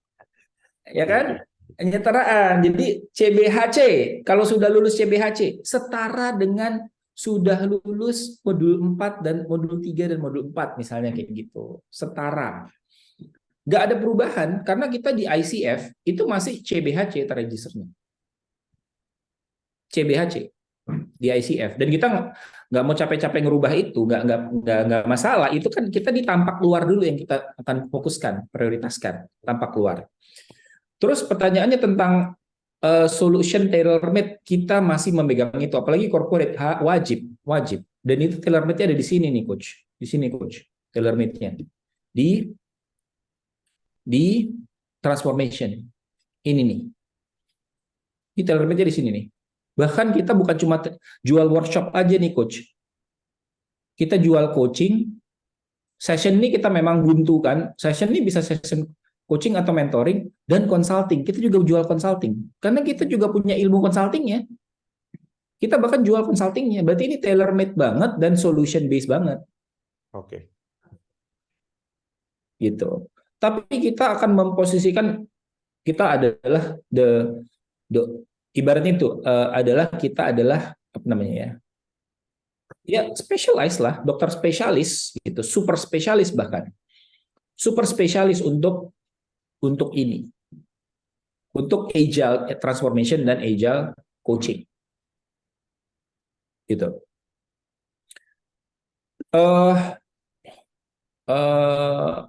Ya kan? Penyetaraan. Jadi CBHC, kalau sudah lulus CBHC setara dengan sudah lulus modul 4 dan modul 3 dan modul 4 misalnya kayak gitu. Setara. Nggak ada perubahan karena kita di ICF itu masih CBHC terregisternya. CBHC. di ICF. Dan kita nggak mau capek-capek ngerubah itu, nggak masalah. Itu kan kita di tampak luar dulu yang kita akan fokuskan, prioritaskan tampak luar. Terus pertanyaannya tentang solution tailor-made, kita masih memegang itu, apalagi corporate wajib. Dan itu tailor-made-nya ada di sini nih, coach. Di sini, coach. Tailor-made-nya di transformation. Ini nih. Ini tailor-made-nya di sini nih. Bahkan kita bukan cuma jual workshop aja nih, coach. Kita jual coaching. Session ini kita memang buntu kan. Session ini bisa session coaching atau mentoring dan consulting. Kita juga jual consulting. Karena kita juga punya ilmu consultingnya. Kita bahkan jual consultingnya. Berarti ini tailor-made banget dan solution based banget. Oke. Gitu. Tapi kita akan memposisikan kita adalah ibaratnya itu adalah kita adalah apa namanya ya? Ya specialized lah, dokter spesialis gitu, super spesialis bahkan. Super spesialis untuk ini. Untuk agile transformation dan agile coaching. Gitu.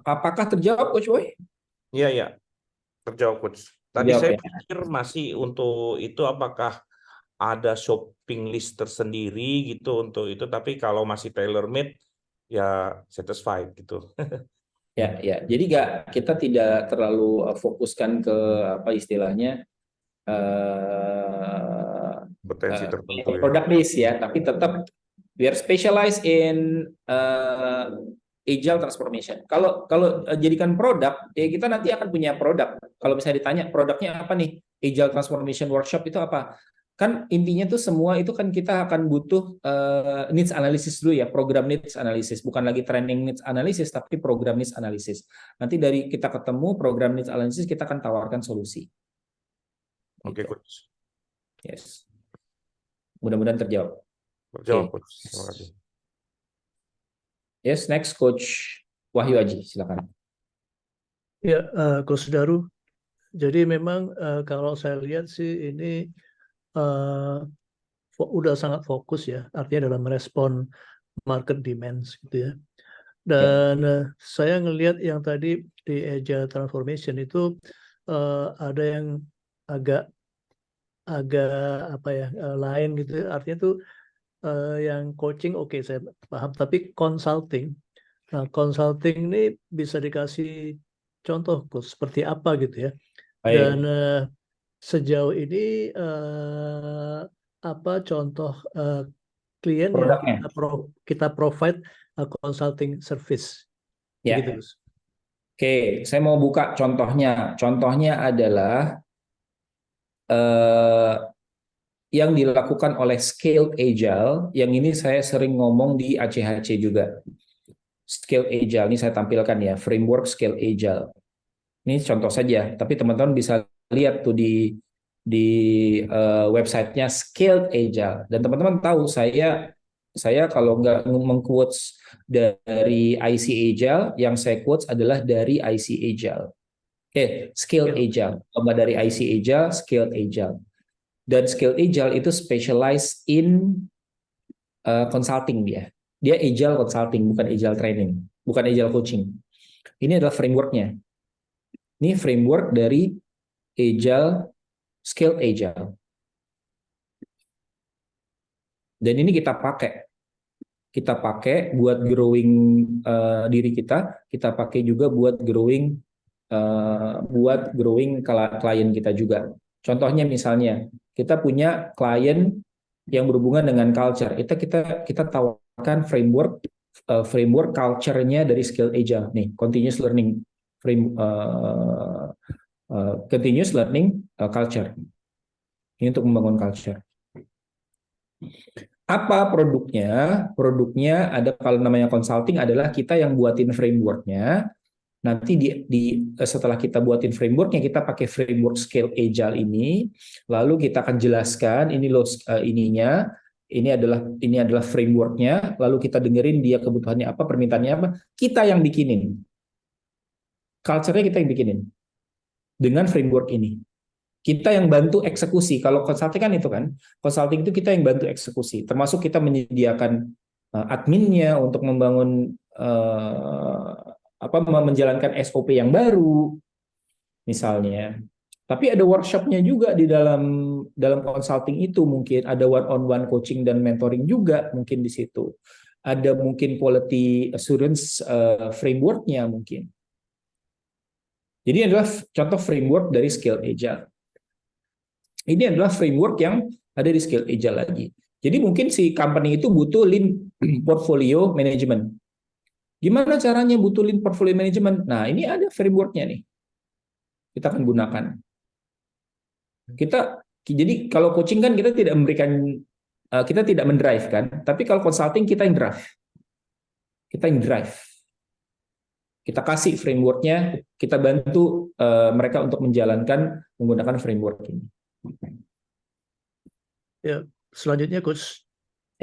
Apakah terjawab, Coach Boy? Iya. Terjawab, Coach. Tadi Terjawab, saya ya. pikir masih untuk itu apakah ada shopping list tersendiri gitu untuk itu, tapi kalau masih tailor made ya satisfied gitu. Ya. Jadi kita tidak terlalu fokuskan ke apa istilahnya Potensi tertentu ya. product base ya, tapi tetap we are specialized in agile transformation. Kalau jadikan produk, ya kita nanti akan punya produk. Kalau misalnya ditanya produknya apa nih, agile transformation workshop itu apa? Kan intinya tuh semua itu kan kita akan butuh needs analysis dulu ya, program needs analysis, bukan lagi training needs analysis, tapi program needs analysis. Nanti dari kita ketemu program needs analysis, kita akan tawarkan solusi. Oke, Gitu. Coach. Yes. Mudah-mudahan terjawab. Terjawab, Oke. Coach. Terima kasih. Yes, next Coach Wahyu Aji, silakan. Ya, Coach Daru. Jadi memang kalau saya lihat sih ini udah sangat fokus ya, artinya dalam merespon market demands gitu ya. Dan saya ngelihat yang tadi di Agile Transformation itu ada yang agak apa ya lain gitu. Artinya tuh yang coaching oke, saya paham, tapi consulting. Nah, consulting ini bisa dikasih contoh Coach, seperti apa gitu ya. Dan sejauh ini apa contoh klien Produknya. yang kita provide consulting service. Ya. Begitu, Gus. Oke, saya mau buka contohnya. Contohnya adalah yang dilakukan oleh Scaled Agile. Yang ini saya sering ngomong di ACHC juga. Scaled Agile, ini saya tampilkan ya, framework Scaled Agile. Ini contoh saja, tapi teman-teman bisa lihat tuh di websitenya Scaled Agile. Dan teman-teman tahu saya kalau nggak meng-quotes dari IC Agile, yang saya quotes adalah dari IC Agile. Oke, Scaled Agile. Kalau dari IC Agile, Scaled Agile. Dan Scaled Agile itu specialized in consulting dia. Dia Agile consulting, bukan Agile training, bukan Agile coaching. Ini adalah frameworknya. Ini framework dari Agile, Scaled Agile. Dan ini kita pakai. Kita pakai buat growing diri kita pakai juga buat growing klien kita juga. Contohnya misalnya, kita punya klien yang berhubungan dengan culture. Kita tawarkan framework culture-nya dari Scaled Agile nih, continuous learning culture. Ini untuk membangun culture. Apa produknya? Produknya ada, kalau namanya consulting adalah kita yang buatin frameworknya. Nanti setelah kita buatin frameworknya, kita pakai framework Scaled Agile ini, lalu kita akan jelaskan ini loh ininya, ini adalah frameworknya, lalu kita dengerin dia kebutuhannya apa, permintaannya apa, kita yang bikinin. Culture-nya kita yang bikinin dengan framework ini. Kita yang bantu eksekusi. Kalau consulting kan itu kan, consulting itu kita yang bantu eksekusi. Termasuk kita menyediakan adminnya untuk membangun menjalankan SOP yang baru, misalnya. Tapi ada workshopnya juga di dalam consulting itu, mungkin ada one-on-one coaching dan mentoring juga mungkin di situ. Ada mungkin quality assurance framework-nya mungkin. Jadi ini adalah contoh framework dari Scaled Agile. Ini adalah framework yang ada di Scaled Agile lagi. Jadi mungkin si company itu butuh lean portfolio management. Gimana caranya butuh lean portfolio management? Nah, ini ada framework-nya nih. Kita akan gunakan. Jadi kalau coaching kan kita tidak memberikan, kita tidak mendrive kan, tapi kalau consulting kita yang drive. Kita yang drive. Kita kasih framework-nya, kita bantu mereka untuk menjalankan menggunakan framework ini. Ya, selanjutnya Coach,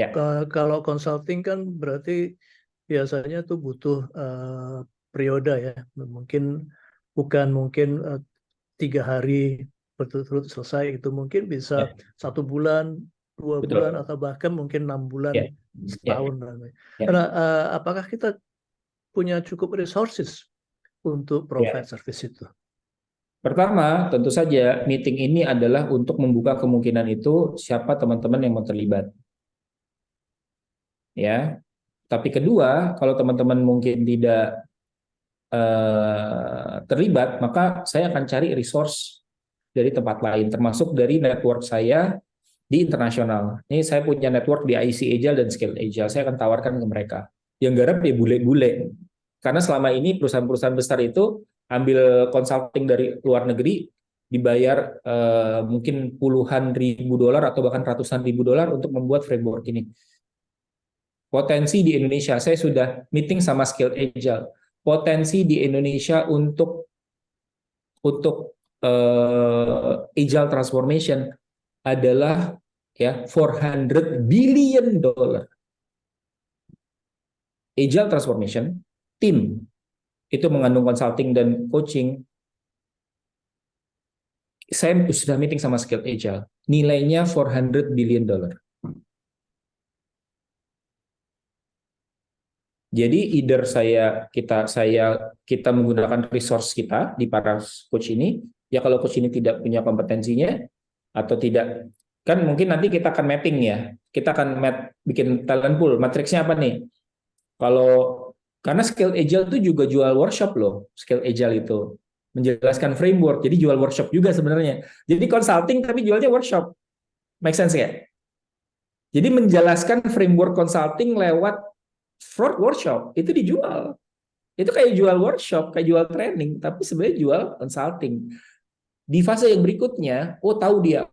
Ya. kalau consulting kan berarti biasanya tuh butuh periode ya, mungkin 3 hari berturut-turut selesai, itu mungkin bisa 1 bulan, 2 Betul. bulan, atau bahkan mungkin 6 bulan, Ya. setahun. Ya. Karena apakah kita punya cukup resources untuk provide service itu? Pertama, tentu saja meeting ini adalah untuk membuka kemungkinan itu siapa teman-teman yang mau terlibat. Ya. Tapi kedua, kalau teman-teman mungkin tidak terlibat, maka saya akan cari resource dari tempat lain, termasuk dari network saya di internasional. Ini saya punya network di IC Agile dan Scaled Agile. Saya akan tawarkan ke mereka. Yang garap ya bule-bule. Karena selama ini perusahaan-perusahaan besar itu ambil consulting dari luar negeri, dibayar mungkin puluhan ribu dolar atau bahkan ratusan ribu dolar untuk membuat framework ini. Potensi di Indonesia, saya sudah meeting sama Scaled Agile. Potensi di Indonesia untuk agile transformation adalah ya $400 billion. Agile transformation tim itu mengandung consulting dan coaching. Saya sudah meeting sama Scaled Agile, nilainya $400 billion. Jadi either kita menggunakan resource kita di para coach ini, ya kalau coach ini tidak punya kompetensinya atau tidak, kan mungkin nanti kita akan mapping ya, kita akan bikin talent pool, matriksnya apa nih? Karena Scaled Agile itu juga jual workshop loh, Scaled Agile itu menjelaskan framework, jadi jual workshop juga sebenarnya. Jadi consulting tapi jualnya workshop, make sense ya? Jadi menjelaskan framework consulting lewat fraud workshop itu dijual. Itu kayak jual workshop, kayak jual training, tapi sebenarnya jual consulting. Di fase yang berikutnya, tahu dia,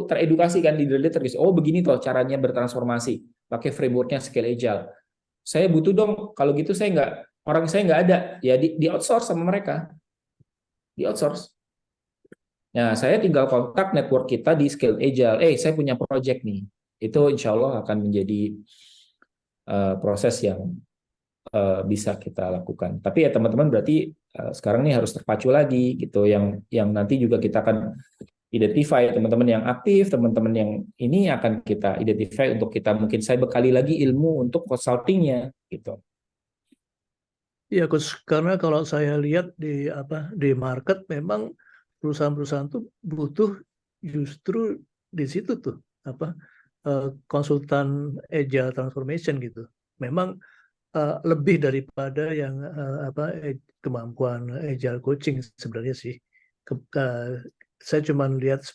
teredukasi kan, leader terus, begini toh caranya bertransformasi, pakai frameworknya Scaled Agile. Saya butuh dong, kalau gitu orang saya nggak ada, ya di outsource sama mereka, di outsource. Nah, saya tinggal kontak network kita di Scaled Agile. Saya punya project nih, itu insya Allah akan menjadi proses yang bisa kita lakukan. Tapi ya teman-teman berarti sekarang ini harus terpacu lagi gitu. Yang nanti juga kita akan identify teman-teman yang aktif, teman-teman yang ini akan kita identify untuk kita mungkin saya bekali lagi ilmu untuk consultingnya gitu. Ya, Coach, karena kalau saya lihat di market memang perusahaan-perusahaan tuh butuh justru di situ tuh konsultan agile transformation gitu. Memang lebih daripada yang kemampuan agile coaching sebenarnya sih. Saya cuma lihat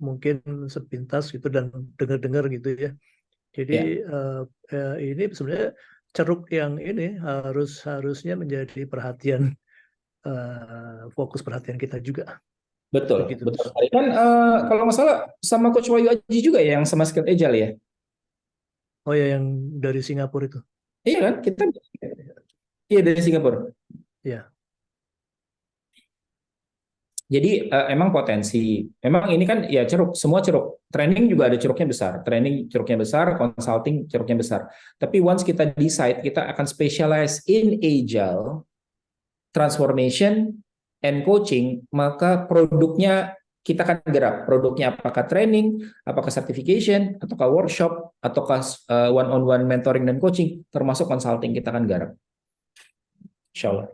mungkin sepintas gitu dan dengar-dengar gitu ya. Jadi ini sebenarnya ceruk yang ini harusnya menjadi perhatian, fokus perhatian kita juga. Betul, Begitu. betul. Kan kalau nggak salah sama Coach Wahyu Aji juga ya yang sama Scaled Agile ya. Oh ya, yang dari Singapura itu. Iya kan, kita dari Singapura. Iya. Jadi emang potensi, memang ini kan ya ceruk, semua ceruk. Training juga ada ceruknya besar, training ceruknya besar, consulting ceruknya besar. Tapi once kita decide kita akan specialize in agile transformation and coaching, maka produknya kita akan garap produknya, apakah training, apakah certification, ataukah workshop, ataukah one-on-one mentoring dan coaching, termasuk consulting kita akan garap. Insya Allah.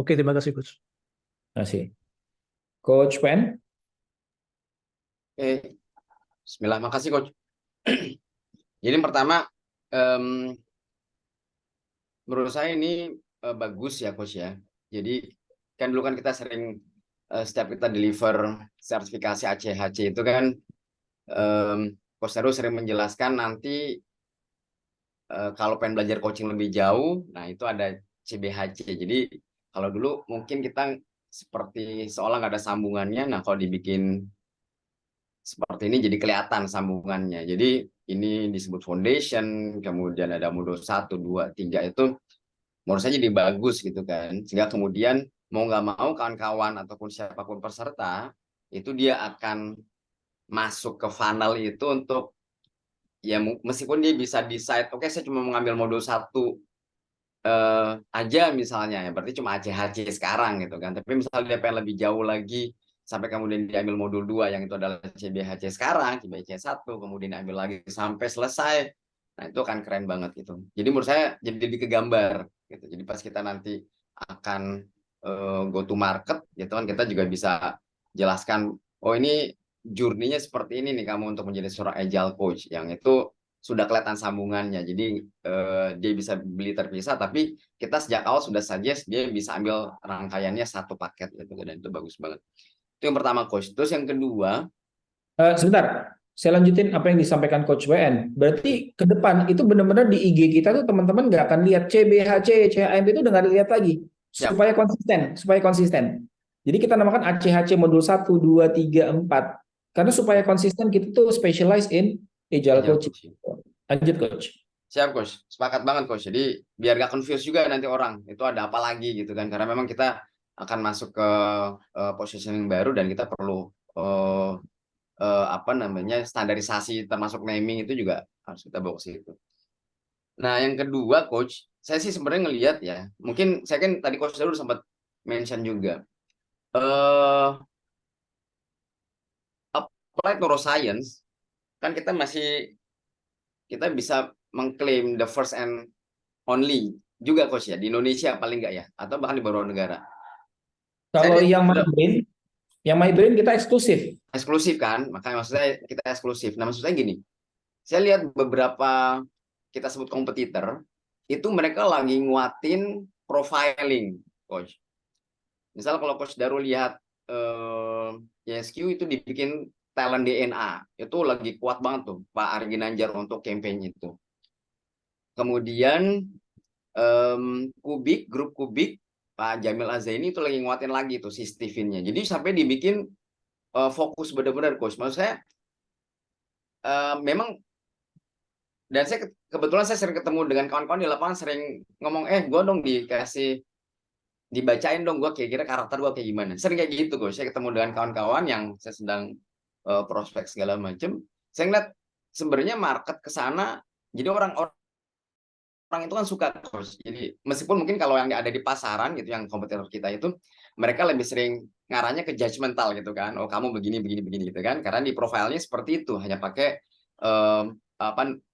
Oke, terima kasih Coach. Terima kasih. Coach Pen? Oke, Bismillah, makasih Coach. Jadi yang pertama, menurut saya ini bagus ya Coach ya. Jadi kan dulu kan kita sering setiap kita deliver sertifikasi ACHC itu kan Coach Heru sering menjelaskan nanti kalau pengen belajar coaching lebih jauh, nah itu ada CBHC. Jadi kalau dulu mungkin kita seperti seolah nggak ada sambungannya. Nah kalau dibikin seperti ini jadi kelihatan sambungannya. Jadi ini disebut foundation, kemudian ada modul 1, 2, 3 itu menurut saya jadi bagus gitu kan. Sehingga kemudian mau nggak mau kawan-kawan ataupun siapapun peserta itu dia akan masuk ke funnel itu untuk ya meskipun dia bisa decide, oke saya cuma mengambil modul 1 aja misalnya, ya berarti cuma ACHC sekarang gitu kan. Tapi misalnya dia pengen lebih jauh lagi sampai kemudian diambil modul 2 yang itu adalah CBHC sekarang, CBHC 1, kemudian ambil lagi sampai selesai. Nah, itu akan keren banget gitu. Jadi menurut saya jadi lebih kegambar gitu. Jadi pas kita nanti akan go to market gitu kan, kita juga bisa jelaskan, oh ini journey-nya seperti ini nih kamu untuk menjadi seorang agile coach, yang itu sudah kelihatan sambungannya. Jadi dia bisa beli terpisah, tapi kita sejak awal sudah suggest dia bisa ambil rangkaiannya satu paket gitu, dan itu bagus banget. Itu yang pertama Coach. Terus yang kedua, Sebentar, saya lanjutin apa yang disampaikan Coach WN. Berarti ke depan itu benar-benar di IG kita tuh teman-teman nggak akan lihat CBHC, CHMP itu udah nggak dilihat lagi. Ya. Supaya konsisten. Jadi kita namakan ACHC modul 1, 2, 3, 4. Karena supaya konsisten kita tuh specialize in agile coaching. Lanjut Coach. Siap Coach, sepakat banget Coach. Jadi biar gak confuse juga nanti orang, itu ada apa lagi gitu kan. Karena memang kita akan masuk ke positioning baru dan kita perlu standarisasi termasuk naming itu juga harus kita bawa ke situ. Nah, yang kedua Coach, saya sih sebenarnya ngelihat ya, mungkin saya kan tadi Coach dulu sempat mention juga. Applied neuroscience kan kita bisa mengklaim the first and only juga Coach ya di Indonesia paling enggak ya, atau bahkan di beberapa negara. Kalau yang My Brain kita eksklusif kan, makanya maksud saya kita eksklusif. Nah maksud saya gini, saya lihat beberapa kita sebut kompetitor itu mereka lagi nguatin profiling Coach. Misal kalau Coach Daru lihat YSQ itu dibikin talent DNA, itu lagi kuat banget tuh Pak Ari Ginanjar untuk campaign itu. Kemudian grup Kubik Pak Jamil Azaini itu lagi nguatin lagi tuh si Steven-nya. Jadi sampai dibikin fokus benar-benar Coach. Maksud saya memang, dan saya kebetulan saya sering ketemu dengan kawan-kawan di lapangan, sering ngomong, gue dong dibacain dong gue kira-kira karakter gue kayak gimana. Sering kayak gitu Coach. Saya ketemu dengan kawan-kawan yang saya sedang prospek segala macam. Saya ngeliat sebenarnya market ke sana. Jadi orang itu kan suka Coach. Jadi meskipun mungkin kalau yang ada di pasaran gitu, yang kompetitor kita itu, mereka lebih sering ngarahnya ke judgmental gitu kan. Oh kamu begini gitu kan. Karena di profilnya seperti itu, hanya pakai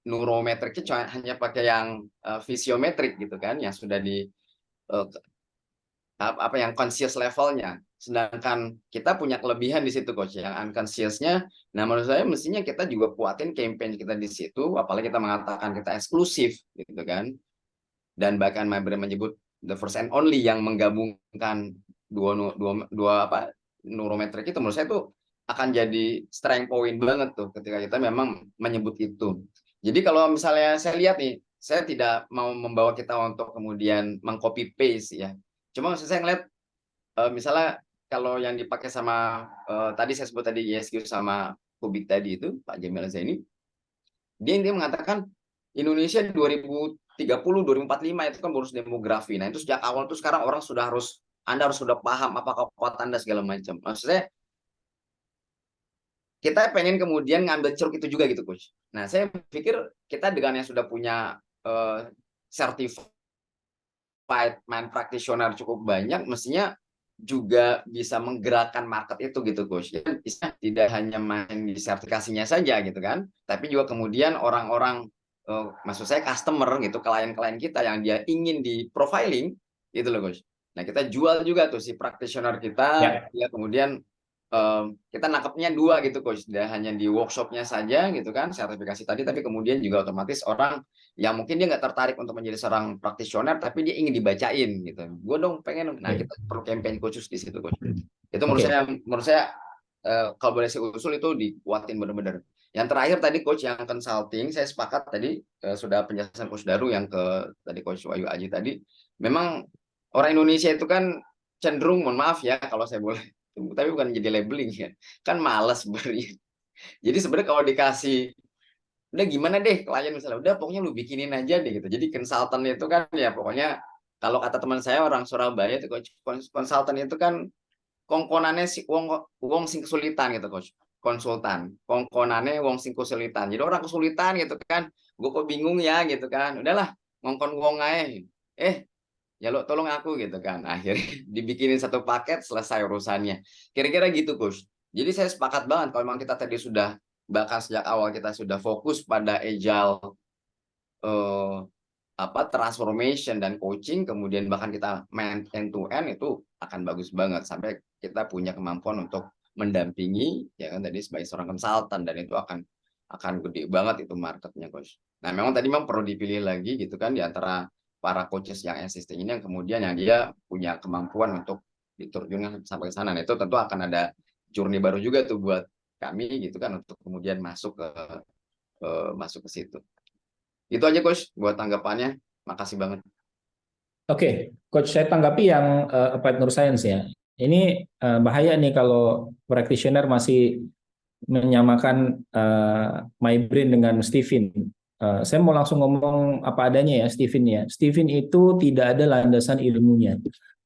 neurometriknya hanya pakai yang visiometrik gitu kan, yang sudah di yang conscious levelnya. Sedangkan kita punya kelebihan di situ Coach, yang unconsciousnya. Nah menurut saya mestinya kita juga kuatin campaign kita di situ, apalagi kita mengatakan kita eksklusif gitu kan. Dan bahkan My Brain menyebut the first and only, yang menggabungkan dua neurometrik itu, menurut saya itu akan jadi strength point banget tuh ketika kita memang menyebut itu. Jadi kalau misalnya saya lihat nih, saya tidak mau membawa kita untuk kemudian mengcopy paste ya. Cuma saya ngeliat misalnya kalau yang dipakai sama tadi saya sebut tadi YSQ sama Kubik tadi itu Pak Jamil Zaini, dia mengatakan Indonesia 2030 2045 itu kan bonus demografi. Nah itu sejak awal tuh sekarang orang Anda harus sudah paham apa kekuatan Anda segala macam. Maksudnya kita pengen kemudian ngambil ceruk itu juga gitu Coach. Nah saya pikir kita dengan yang sudah punya certified mind practitioner cukup banyak, mestinya juga bisa menggerakkan market itu gitu coach. Ya, bisa tidak hanya main di sertifikasinya saja gitu kan, tapi juga kemudian orang-orang maksud saya customer gitu, klien-klien kita yang dia ingin di profiling gitu loh coach. Nah, kita jual juga tuh si practitioner kita, ya kemudian kita nangkepnya dua gitu coach, tidak hanya di workshopnya saja gitu kan sertifikasi tadi, tapi kemudian juga otomatis orang yang mungkin dia nggak tertarik untuk menjadi seorang praktisioner, tapi dia ingin dibacain gitu. Gue dong pengen, nah kita perlu campaign khusus di situ coach. Itu menurut saya kalau boleh saya usul itu dikuatin benar-benar. Yang terakhir tadi coach yang consulting, saya sepakat tadi sudah penjelasan coach Daru yang ke tadi coach Wahyu Aji tadi. Memang orang Indonesia itu kan cenderung, mohon maaf ya kalau saya boleh, tapi bukan jadi labeling ya, kan malas beri. Jadi sebenarnya kalau dikasih udah gimana deh klien misalnya, udah pokoknya lu bikinin aja deh gitu. Jadi konsultan itu kan ya pokoknya kalau kata teman saya orang Surabaya itu konsultan itu kan kongkonannya si wong sing kesulitan gitu coach. Konsultan kongkonannya wong sing kesulitan, jadi orang kesulitan gitu kan, gue kok bingung ya gitu kan, udahlah ngongkon wong aja, ya lo tolong aku gitu kan, akhirnya dibikinin satu paket selesai urusannya, kira-kira gitu coach. Jadi saya sepakat banget kalau memang kita tadi sudah bahkan sejak awal kita sudah fokus pada agile transformation dan coaching, kemudian bahkan kita main end to end, itu akan bagus banget sampai kita punya kemampuan untuk mendampingi ya kan tadi sebagai seorang konsultan, dan itu akan gede banget itu marketnya coach. Nah memang tadi memang perlu dipilih lagi gitu kan di antara para coaches yang existing ini yang kemudian yang dia punya kemampuan untuk diterjunkan sampai ke sana. Nah, itu tentu akan ada journey baru juga tuh buat kami gitu kan untuk kemudian masuk ke situ. Itu aja coach buat tanggapannya. Makasih banget. Oke, coach, saya tanggapi yang applied neuroscience ya. Ini bahaya nih kalau practitioner masih menyamakan my brain dengan Stephen. Saya mau langsung ngomong apa adanya ya Stephen ya. Stephen itu tidak ada landasan ilmunya.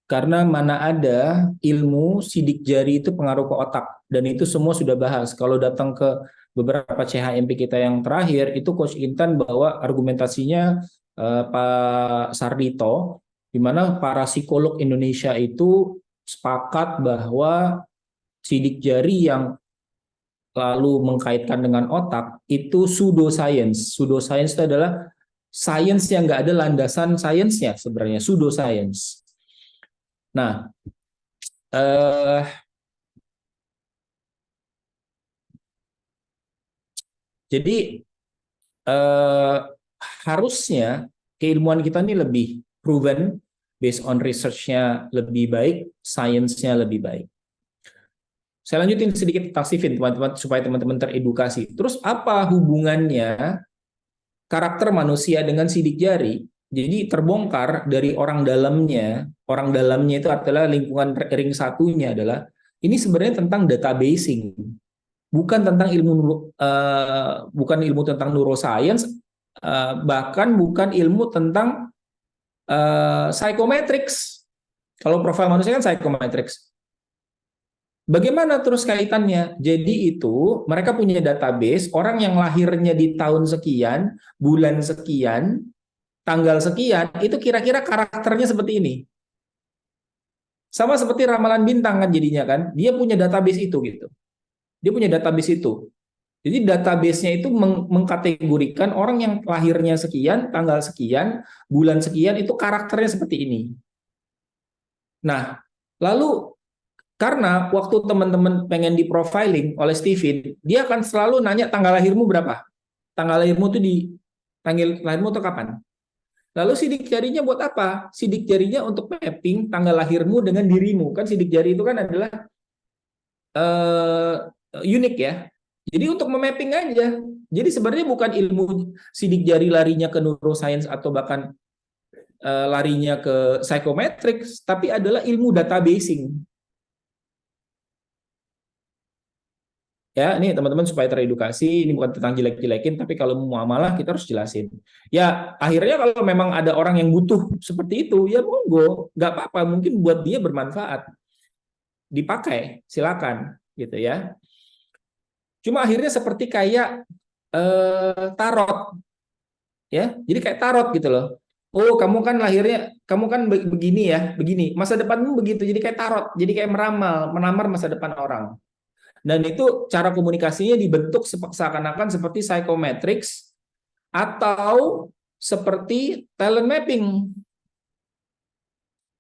Karena mana ada ilmu sidik jari itu pengaruh ke otak, dan itu semua sudah bahas. Kalau datang ke beberapa CHMP kita yang terakhir, itu Coach Intan bawa argumentasinya Pak Sardito, di mana para psikolog Indonesia itu sepakat bahwa sidik jari yang lalu mengkaitkan dengan otak itu pseudoscience. Pseudoscience itu adalah sains yang nggak ada landasan sainsnya sebenarnya, pseudoscience. Nah, jadi harusnya keilmuan kita ini lebih proven, based on research-nya lebih baik, sainsnya lebih baik. Saya lanjutin sedikit tentang Stephen, teman-teman, supaya teman-teman teredukasi. Terus apa hubungannya karakter manusia dengan sidik jari? Jadi terbongkar dari orang dalamnya itu adalah lingkungan ring satunya adalah, ini sebenarnya tentang databasing, bukan tentang bukan ilmu tentang neuroscience, bahkan bukan ilmu tentang psychometrics. Kalau profil manusia kan psychometrics. Bagaimana terus kaitannya? Jadi itu mereka punya database orang yang lahirnya di tahun sekian, bulan sekian, tanggal sekian, itu kira-kira karakternya seperti ini. Sama seperti ramalan bintang kan jadinya kan, dia punya database itu gitu. Dia punya database itu. Jadi database-nya itu mengkategorikan orang yang lahirnya sekian, tanggal sekian, bulan sekian, itu karakternya seperti ini. Nah, lalu karena waktu teman-teman pengen di profiling oleh Stephen, dia akan selalu nanya tanggal lahirmu berapa? Tanggal lahirmu itu tanggal lahirmu itu kapan? Lalu sidik jarinya buat apa? Sidik jarinya untuk mapping tanggal lahirmu dengan dirimu. Kan sidik jari itu kan adalah unik ya. Jadi untuk memapping aja. Jadi sebenarnya bukan ilmu sidik jari larinya ke neuroscience atau bahkan larinya ke psychometrics, tapi adalah ilmu databasing. Ya, ini teman-teman supaya teredukasi, ini bukan tentang jelek-jelekin, tapi kalau mau muamalah kita harus jelasin. Ya, akhirnya kalau memang ada orang yang butuh seperti itu, ya monggo, nggak apa-apa, mungkin buat dia bermanfaat. Dipakai, silakan, gitu ya. Cuma akhirnya seperti kayak tarot. Ya, jadi kayak tarot gitu loh. oh kamu kan begini ya, begini. Masa depanmu begitu, jadi kayak tarot, jadi kayak menamar masa depan orang. Dan itu cara komunikasinya dibentuk seakan-akan seperti psychometrics atau seperti talent mapping.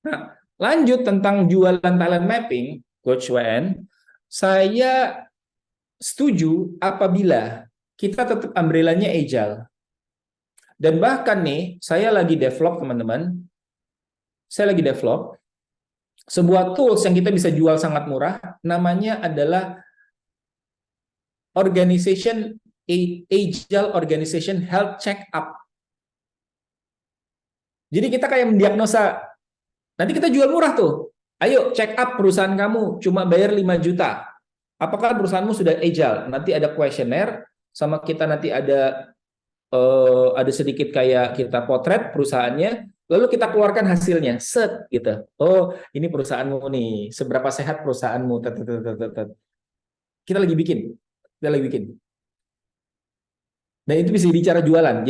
Nah, lanjut tentang jualan talent mapping, Coach WN, saya setuju apabila kita tetap umbrella-nya agile. Dan bahkan nih, saya lagi develop teman-teman, saya lagi develop sebuah tools yang kita bisa jual sangat murah, namanya adalah Agile Organization Health Check-up. Jadi kita kayak mendiagnosa, nanti kita jual murah tuh. Ayo check up perusahaan kamu, cuma bayar 5 juta. Apakah perusahaanmu sudah agile? Nanti ada kuesioner, sama kita nanti ada sedikit kayak kita potret perusahaannya, lalu kita keluarkan hasilnya, set gitu. Oh, ini perusahaanmu nih, seberapa sehat perusahaanmu? Kita lagi bikin. Dan itu bisa bicara jualan.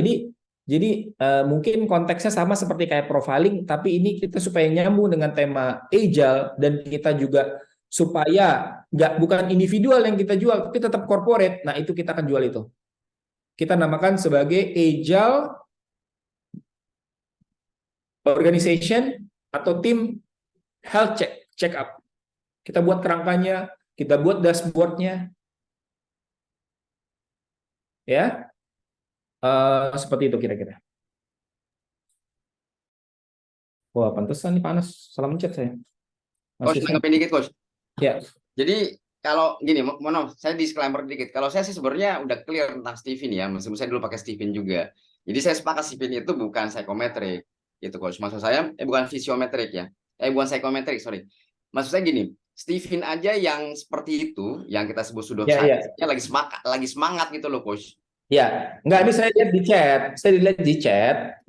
Jadi mungkin konteksnya sama seperti kayak profiling, tapi ini kita supaya nyambung dengan tema agile dan kita juga supaya bukan individual yang kita jual, tapi tetap corporate. Nah, itu kita akan jual itu. Kita namakan sebagai agile organization atau tim health check up. Kita buat kerangkanya, kita buat dashboardnya, ya. Seperti itu kira-kira. Wah, pantesan nih panas. Salah mencet saya. Coach, tanggapin dikit, Coach. Ya. Jadi kalau gini, saya disclaimer dikit. Kalau saya sih sebenarnya udah clear tentang Stephen ya, meskipun saya dulu pakai Stephen juga. Jadi saya sepakat Stephen itu bukan psychometric, gitu Coach. Maksud saya, bukan visiometrik ya. Bukan psychometric, sorry. Maksud saya gini, Stephen aja yang seperti itu, yang kita sebut pseudoscience-nya lagi semangat gitu loh, Coach. Ya, enggak, ini saya lihat di chat.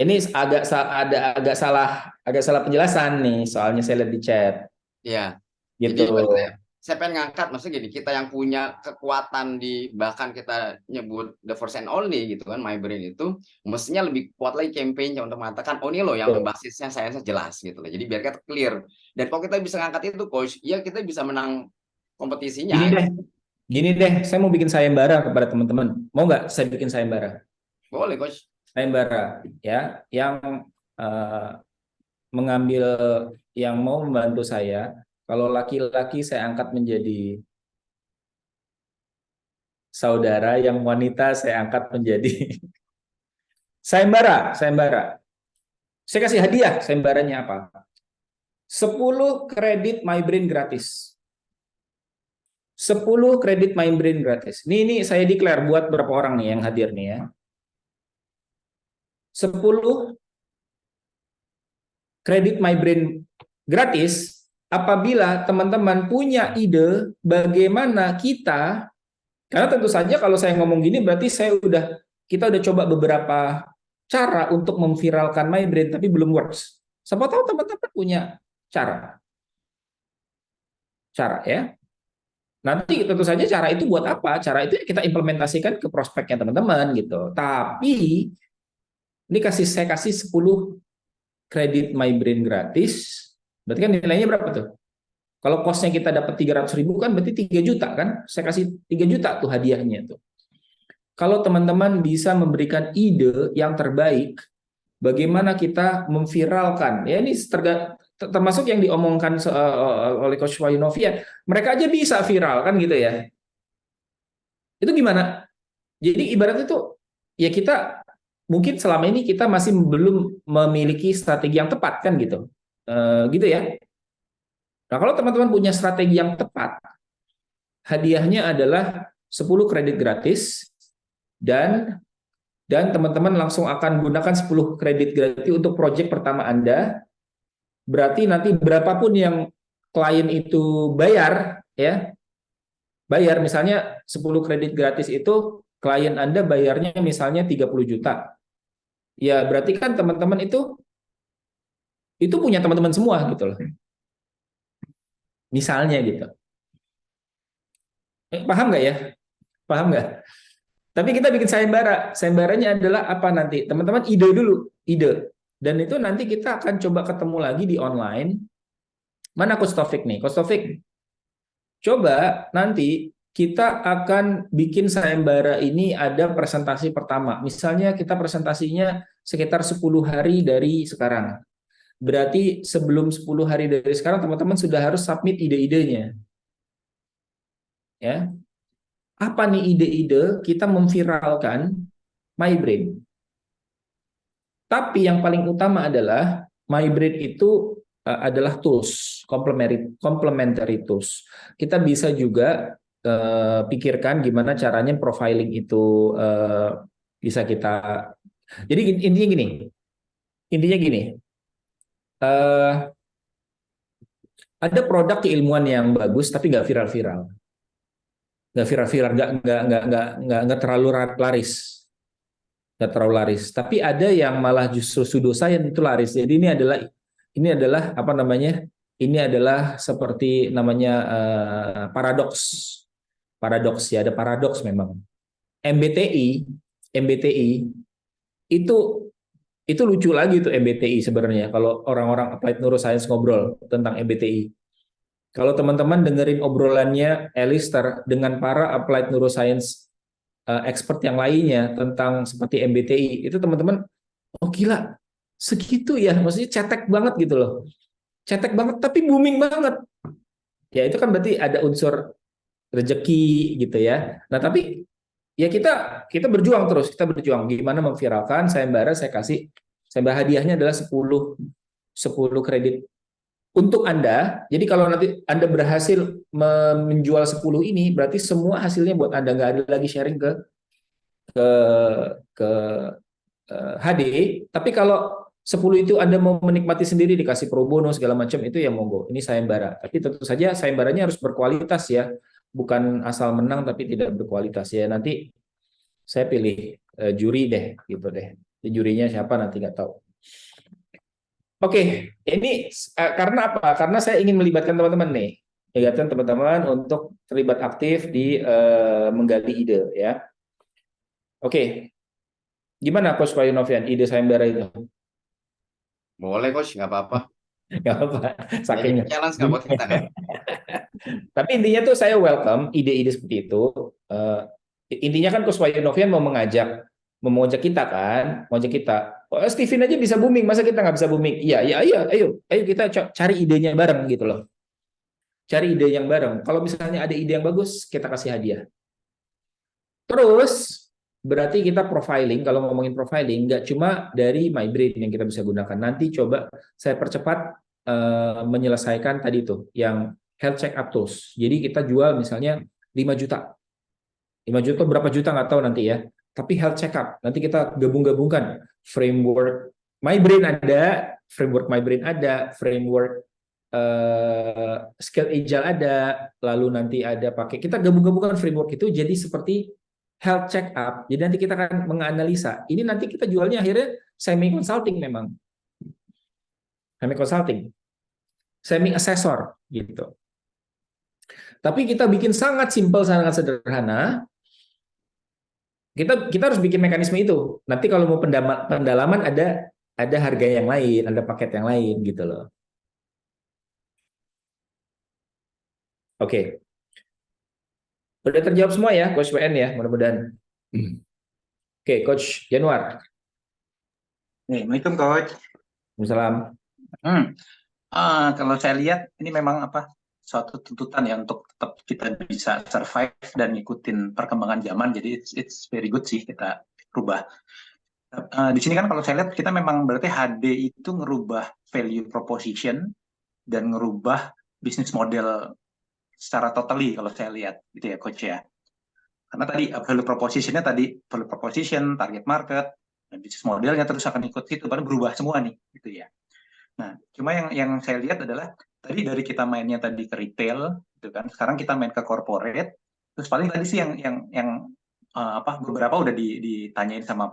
Ini agak salah penjelasan nih, soalnya saya lihat di chat. Iya. Gitu. Jadi saya pengen ngangkat, maksudnya gini, kita yang punya kekuatan bahkan kita nyebut the first and only gitu kan, My Brain itu mestinya lebih kuat lagi campaign-nya untuk mengatakan, oh ini loh yang basisnya sainsnya jelas gitu loh. Jadi biar kita clear. Dan kalau kita bisa ngangkat itu, Coach, ya kita bisa menang kompetisinya. Gini deh, saya mau bikin sayembara kepada teman-teman. Mau nggak saya bikin sayembara? Boleh, Coach. Sayembara, ya, yang yang mau membantu saya. Kalau laki-laki saya angkat menjadi saudara, yang wanita saya angkat menjadi sayembara. Saya kasih hadiah, sayembaranya apa? 10 kredit My Brain gratis. 10 kredit My Brain gratis. Ini saya declare buat berapa orang nih yang hadir nih ya. 10 kredit My Brain gratis apabila teman-teman punya ide bagaimana kita, karena tentu saja kalau saya ngomong gini berarti kita udah coba beberapa cara untuk memviralkan My Brain tapi belum works. Siapa tahu teman-teman punya cara ya. Nanti tentu saja cara itu buat apa? Cara itu kita implementasikan ke prospeknya teman-teman gitu. tapi ini saya kasih 10 kredit My Brain gratis, berarti kan nilainya berapa tuh? Kalau cost-nya kita dapat 300.000 kan berarti 3 juta kan? Saya kasih 3 juta tuh hadiahnya tuh. Kalau teman-teman bisa memberikan ide yang terbaik, bagaimana kita memviralkan, ya ini termasuk yang diomongkan oleh Coach Wahyu Novian, mereka aja bisa viral kan gitu ya. Itu gimana? Jadi ibaratnya tuh ya kita mungkin selama ini kita masih belum memiliki strategi yang tepat kan gitu. Gitu ya. Nah, kalau teman-teman punya strategi yang tepat, hadiahnya adalah 10 kredit gratis dan teman-teman langsung akan gunakan 10 kredit gratis untuk proyek pertama Anda. Berarti nanti berapapun yang klien itu bayar, ya, bayar misalnya 10 kredit gratis itu klien Anda bayarnya misalnya 30 juta. Ya berarti kan teman-teman itu punya teman-teman semua gitu loh. Misalnya gitu. Paham nggak ya? Paham nggak? Tapi kita bikin sayembara. Sayembaranya adalah apa nanti? Teman-teman ide dulu, ide. Dan itu nanti kita akan coba ketemu lagi di online. Mana Coach Taufik nih? Coach Taufik, coba nanti kita akan bikin sayembara ini ada presentasi pertama. Misalnya kita presentasinya sekitar 10 hari dari sekarang. Berarti sebelum 10 hari dari sekarang teman-teman sudah harus submit ide-idenya. Ya. Apa nih ide-ide kita memviralkan MyBrain? Tapi yang paling utama adalah MyBrain itu adalah tools, complementary tools. Kita bisa juga pikirkan gimana caranya profiling itu bisa kita. Jadi intinya gini. Ada produk keilmuan yang bagus tapi nggak viral-viral. Nggak terlalu laris, tapi ada yang malah justru pseudoscience itu laris. Jadi ini adalah apa namanya, ini adalah seperti namanya paradoks ya, ada paradoks memang. MBTI itu lucu lagi tuh MBTI sebenarnya. Kalau orang-orang applied neuroscience ngobrol tentang MBTI, kalau teman-teman dengerin obrolannya Alistair dengan para applied neuroscience expert yang lainnya tentang seperti MBTI, itu teman-teman, oh gila, segitu ya, maksudnya cetek banget gitu loh. Cetek banget, tapi booming banget. Ya itu kan berarti ada unsur rezeki gitu ya. Nah tapi ya kita berjuang terus, kita berjuang gimana memviralkan sayembara. Saya kasih sayembara hadiahnya adalah 10 kredit untuk Anda. Jadi kalau nanti Anda berhasil menjual 10 ini, berarti semua hasilnya buat Anda, nggak ada lagi sharing ke HD. Tapi kalau 10 itu Anda mau menikmati sendiri, dikasih pro bono segala macam, itu ya monggo. Ini sayembara. Tapi tentu saja sayembaranya harus berkualitas ya. Bukan asal menang tapi tidak berkualitas ya. Nanti saya pilih juri deh gitu deh. Jurinya siapa nanti nggak tahu. Oke, ini karena apa? Karena saya ingin melibatkan teman-teman nih. Melibatkan teman-teman untuk terlibat aktif di menggali ide ya. Oke. Gimana Coach Bayu Novian, ide sayembara itu? Boleh Coach, nggak apa-apa. Nggak apa-apa. Saking challenge nggak buat kita kan? Tapi intinya tuh saya welcome ide-ide seperti itu. Intinya kan Coach Bayu Novian mau mengajak kita kan, oh, Steven aja bisa booming, masa kita nggak bisa booming? Iya, ayo kita cari idenya bareng gitu loh. Cari ide yang bareng. Kalau misalnya ada ide yang bagus, kita kasih hadiah. Terus berarti kita profiling. Kalau ngomongin profiling, nggak cuma dari MyBrain yang kita bisa gunakan. Nanti coba saya percepat menyelesaikan tadi tuh, yang health check up tools. Jadi kita jual misalnya 5 juta. 5 juta berapa juta nggak tahu nanti ya. Tapi health check up, nanti kita gabung-gabungkan framework MyBrain ada, framework skill agile ada, lalu nanti ada pakai, kita gabung-gabungkan framework itu jadi seperti health check up. Jadi nanti kita akan menganalisa. Ini nanti kita jualnya akhirnya semi consulting memang. Semi assessor gitu. Tapi kita bikin sangat simpel, sangat sederhana. Kita harus bikin mekanisme itu. Nanti kalau mau pendalaman ada harga yang lain, ada paket yang lain gitu loh. Oke. Udah terjawab semua ya Coach WN ya, mudah-mudahan. Oke, Coach Januar. Assalamualaikum Coach. Waalaikumsalam. Kalau saya lihat ini memang suatu tuntutan ya untuk tetap kita bisa survive dan ngikutin perkembangan zaman. Jadi it's very good sih kita rubah. Di sini kan kalau saya lihat kita memang berarti HD itu ngerubah value proposition dan ngerubah bisnis model secara totally kalau saya lihat gitu ya Coach ya. Karena tadi value proposition, target market, dan bisnis modelnya terus akan ikut itu, padahal berubah semua nih gitu ya. Nah, cuma yang saya lihat adalah tadi dari kita mainnya tadi ke retail, gitu kan. Sekarang kita main ke corporate. Terus paling tadi sih yang beberapa udah ditanyain sama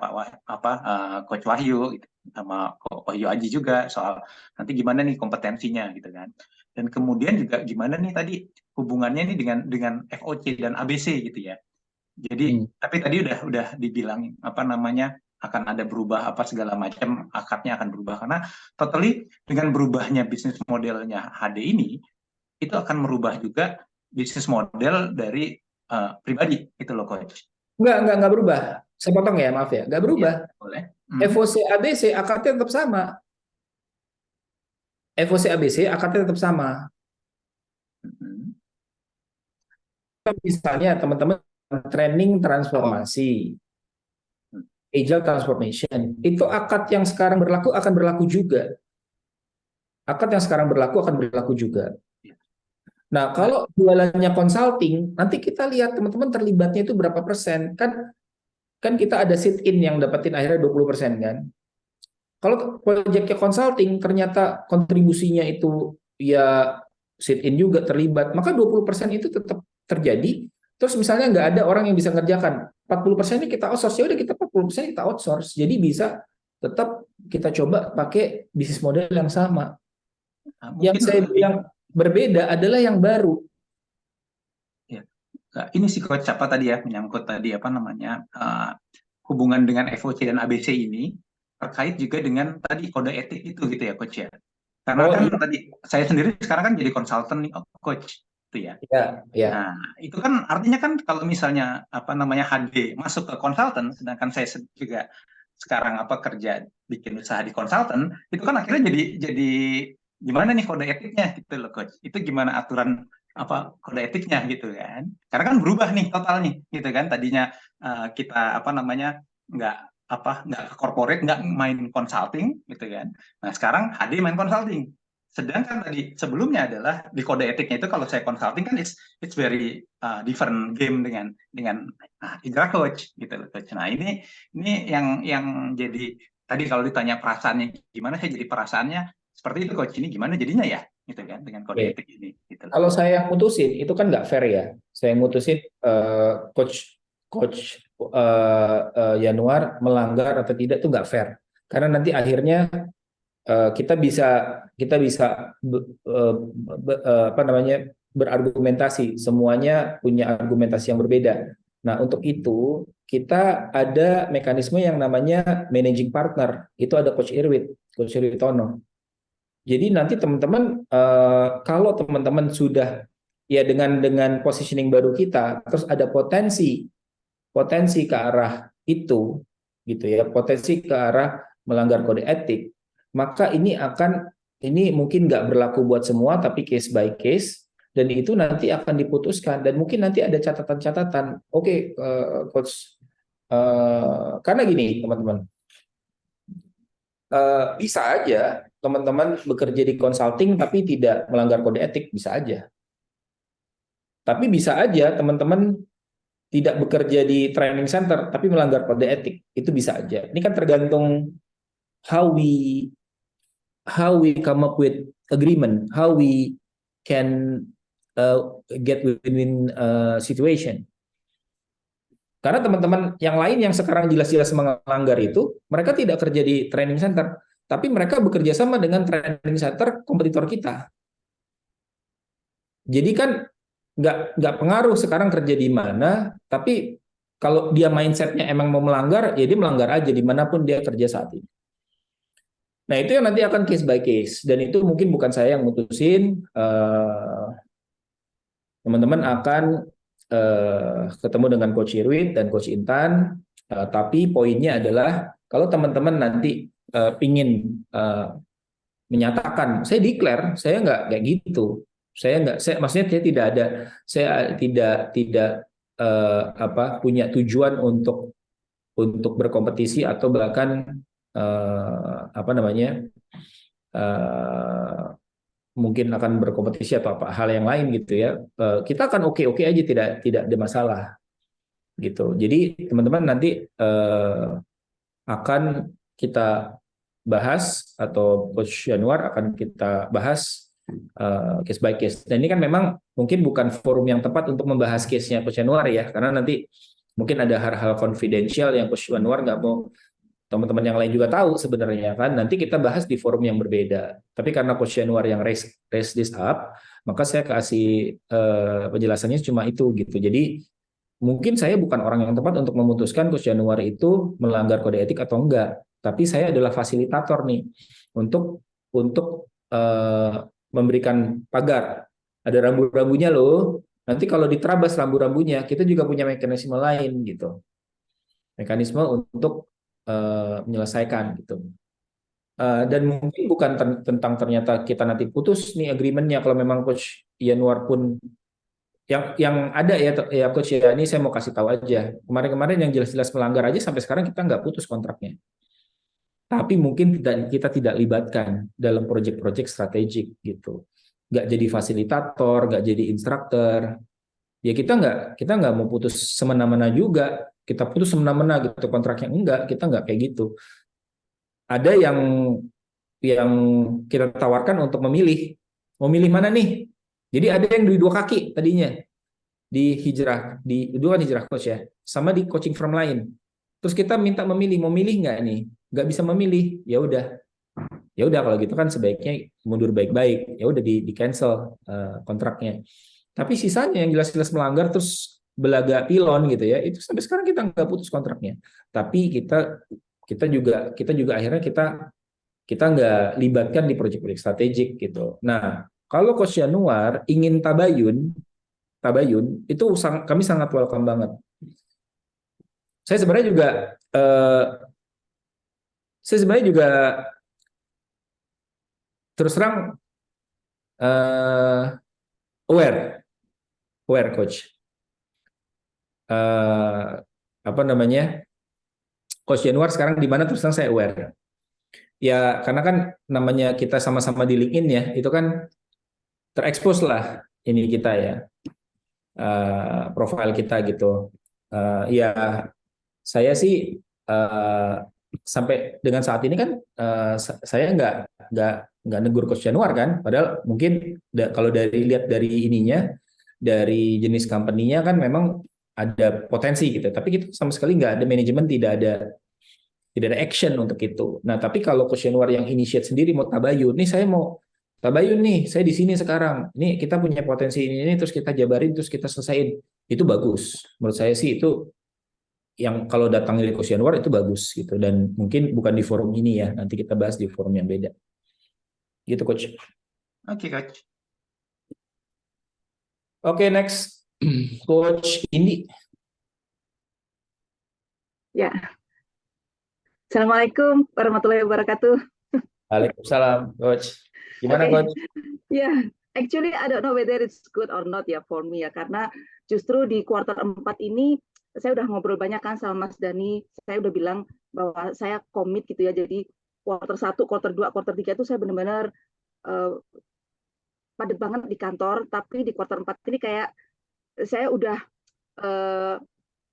Coach Wahyu, gitu, sama Coach Wahyu Aji juga soal nanti gimana nih kompetensinya, gitu kan. Dan kemudian juga gimana nih tadi hubungannya nih dengan FOC dan ABC gitu ya. Jadi tapi tadi udah dibilang apa namanya akan ada berubah apa segala macam, akadnya akan berubah karena totally dengan berubahnya bisnis modelnya HD ini itu akan merubah juga bisnis model dari pribadi itu loh coach. Nggak berubah. Saya potong ya, maaf ya. Nggak berubah. Ya, boleh. FOC ABC akadnya tetap sama. FOC ABC akadnya tetap sama. Misalnya teman-teman training transformasi, agile transformation, itu akad yang sekarang berlaku akan berlaku juga. Akad yang sekarang berlaku akan berlaku juga. Nah, kalau jualannya consulting, nanti kita lihat teman-teman terlibatnya itu berapa persen. Kan kita ada sit-in yang dapetin akhirnya 20% kan. Kalau proyeknya consulting, ternyata kontribusinya itu ya sit-in juga terlibat, maka 20% itu tetap terjadi. Terus misalnya nggak ada orang yang bisa ngerjakan, 40% ini kita outsource, ya udah kita 40% kita outsource. Jadi bisa tetap kita coba pakai bisnis model yang sama. Yang saya bilang berbeda adalah yang baru. Ya. Ini sih coach apa tadi ya, menyangkut tadi apa namanya hubungan dengan FOC dan ABC ini terkait juga dengan tadi kode etik itu gitu ya coach ya. Karena kan tadi saya sendiri sekarang kan jadi konsultan nih coach itu ya. Ya. Nah, itu kan artinya kan kalau misalnya apa namanya HD masuk ke konsultan, sedangkan saya juga sekarang apa kerja bikin usaha di konsultan, itu kan akhirnya jadi gimana nih kode etiknya gitu loh coach. Itu gimana aturan apa kode etiknya gitu kan. Karena kan berubah nih total nih gitu kan. Tadinya kita apa namanya nggak ke corporate, nggak main consulting gitu kan. Nah, sekarang HD main consulting. Sedangkan tadi sebelumnya adalah di kode etiknya itu kalau saya consulting kan it's very different game dengan Indra coach gitu loh coach. Nah, ini yang jadi tadi kalau ditanya perasaannya gimana, saya jadi perasaannya seperti itu coach, ini gimana jadinya ya gitu kan dengan kode etik ini gitu. Kalau saya yang mutusin itu kan nggak fair ya. Saya mutusin coach Yanuar melanggar atau tidak itu nggak fair. Karena nanti akhirnya kita bisa apa namanya berargumentasi, semuanya punya argumentasi yang berbeda. Nah, untuk itu kita ada mekanisme yang namanya managing partner. Itu ada Coach Irwitono. Jadi nanti teman-teman kalau teman-teman sudah ya dengan positioning baru kita, terus ada potensi ke arah itu gitu ya, potensi ke arah melanggar kode etik, maka ini mungkin nggak berlaku buat semua, tapi case by case, dan itu nanti akan diputuskan, dan mungkin nanti ada catatan-catatan. Oke, coach, karena gini teman-teman, bisa aja teman-teman bekerja di consulting tapi tidak melanggar kode etik, bisa aja. Tapi bisa aja teman-teman tidak bekerja di training center tapi melanggar kode etik, itu bisa aja. Ini kan tergantung how we come up with agreement, how we can get within situation. Karena teman-teman yang lain yang sekarang jelas-jelas melanggar itu, mereka tidak kerja di training center, tapi mereka bekerja sama dengan training center kompetitor kita. Jadi kan nggak pengaruh sekarang kerja di mana, tapi kalau dia mindsetnya emang mau melanggar, ya dia melanggar aja dimanapun dia kerja saat ini. Nah, itu yang nanti akan case by case, dan itu mungkin bukan saya yang mutusin. Teman-teman akan ketemu dengan Coach Irwin dan Coach Intan, tapi poinnya adalah kalau teman-teman nanti pingin menyatakan, saya declare, saya nggak kayak gitu, maksudnya saya tidak punya tujuan untuk berkompetisi atau bahkan mungkin akan berkompetisi atau hal yang lain gitu ya. Kita akan oke aja, tidak ada masalah gitu. Jadi teman-teman nanti akan kita bahas, atau Coach Yanuar akan kita bahas case by case. Dan ini kan memang mungkin bukan forum yang tepat untuk membahas case-nya Coach Yanuar ya, karena nanti mungkin ada hal-hal confidential yang Coach Yanuar nggak mau teman-teman yang lain juga tahu sebenarnya kan. Nanti kita bahas di forum yang berbeda. Tapi karena Coach Yanuar yang raise this up, maka saya kasih penjelasannya cuma itu gitu. Jadi mungkin saya bukan orang yang tepat untuk memutuskan Coach Januar itu melanggar kode etik atau enggak, tapi saya adalah fasilitator nih untuk memberikan pagar. Ada rambu-rambunya loh. Nanti kalau diterabas rambu-rambunya, kita juga punya mekanisme lain gitu. Mekanisme untuk menyelesaikan gitu. Dan mungkin bukan tentang ternyata kita nanti putus nih agreement-nya kalau memang Coach Januar pun yang ada ya Coach ya, ini saya mau kasih tahu aja. Kemarin-kemarin yang jelas-jelas melanggar aja sampai sekarang kita nggak putus kontraknya. Tapi mungkin kita tidak libatkan dalam proyek-proyek strategik gitu. Nggak jadi fasilitator, nggak jadi instruktur. Ya kita nggak mau putus semena-mena juga. Kita putus semena-mena gitu kontraknya, enggak, kita nggak kayak gitu. Ada yang kita tawarkan untuk memilih. Mau milih mana nih? Jadi ada yang di 2 kaki tadinya di hijrah, itu kan hijrah coach ya, sama di coaching firm lain. Terus kita minta memilih, mau milih nggak nih? Nggak bisa memilih, ya udah kalau gitu kan sebaiknya mundur baik-baik, ya udah di cancel kontraknya. Tapi sisanya yang jelas-jelas melanggar terus belaga pilon gitu ya, itu sampai sekarang kita nggak putus kontraknya. Tapi kita juga akhirnya kita nggak libatkan di proyek-proyek strategik gitu. Nah, kalau Coach Januar ingin tabayun itu kami sangat welcome banget. Saya sebenarnya juga terus terang aware Coach. Apa namanya? Coach Januar sekarang di mana, terus terang saya aware. Ya karena kan namanya kita sama-sama di LinkedIn ya, itu kan terekspos lah ini kita ya, profil kita gitu. Ya saya sih sampai dengan saat ini kan saya nggak negur Coach Januar kan, padahal mungkin kalau lihat dari ininya, dari jenis company-nya kan memang ada potensi gitu, tapi kita sama sekali nggak ada manajemen, tidak ada action untuk itu. Nah, tapi kalau Coach Januar yang initiate sendiri mau tabayun, nih saya mau tabayun nih, saya di sini sekarang, ini kita punya potensi ini, terus kita jabarin, terus kita selesaiin, itu bagus. Menurut saya sih itu yang kalau datang dari Coach Januar itu bagus gitu, dan mungkin bukan di forum ini ya, nanti kita bahas di forum yang beda. Gitu Coach. Oke, Coach. Oke, next Coach Indi. Ya. Assalamualaikum warahmatullahi wabarakatuh. Waalaikumsalam, Coach. Gimana, Coach? Ya, actually I don't know whether it's good or not ya for me ya, karena justru di kuartal 4 ini saya udah ngobrol banyak kan sama Mas Dani. Saya udah bilang bahwa saya komit gitu ya. Jadi kuartal 1, kuartal 2, kuartal 3 itu saya benar-benar padat banget di kantor, tapi di kuartal 4 ini kayak saya udah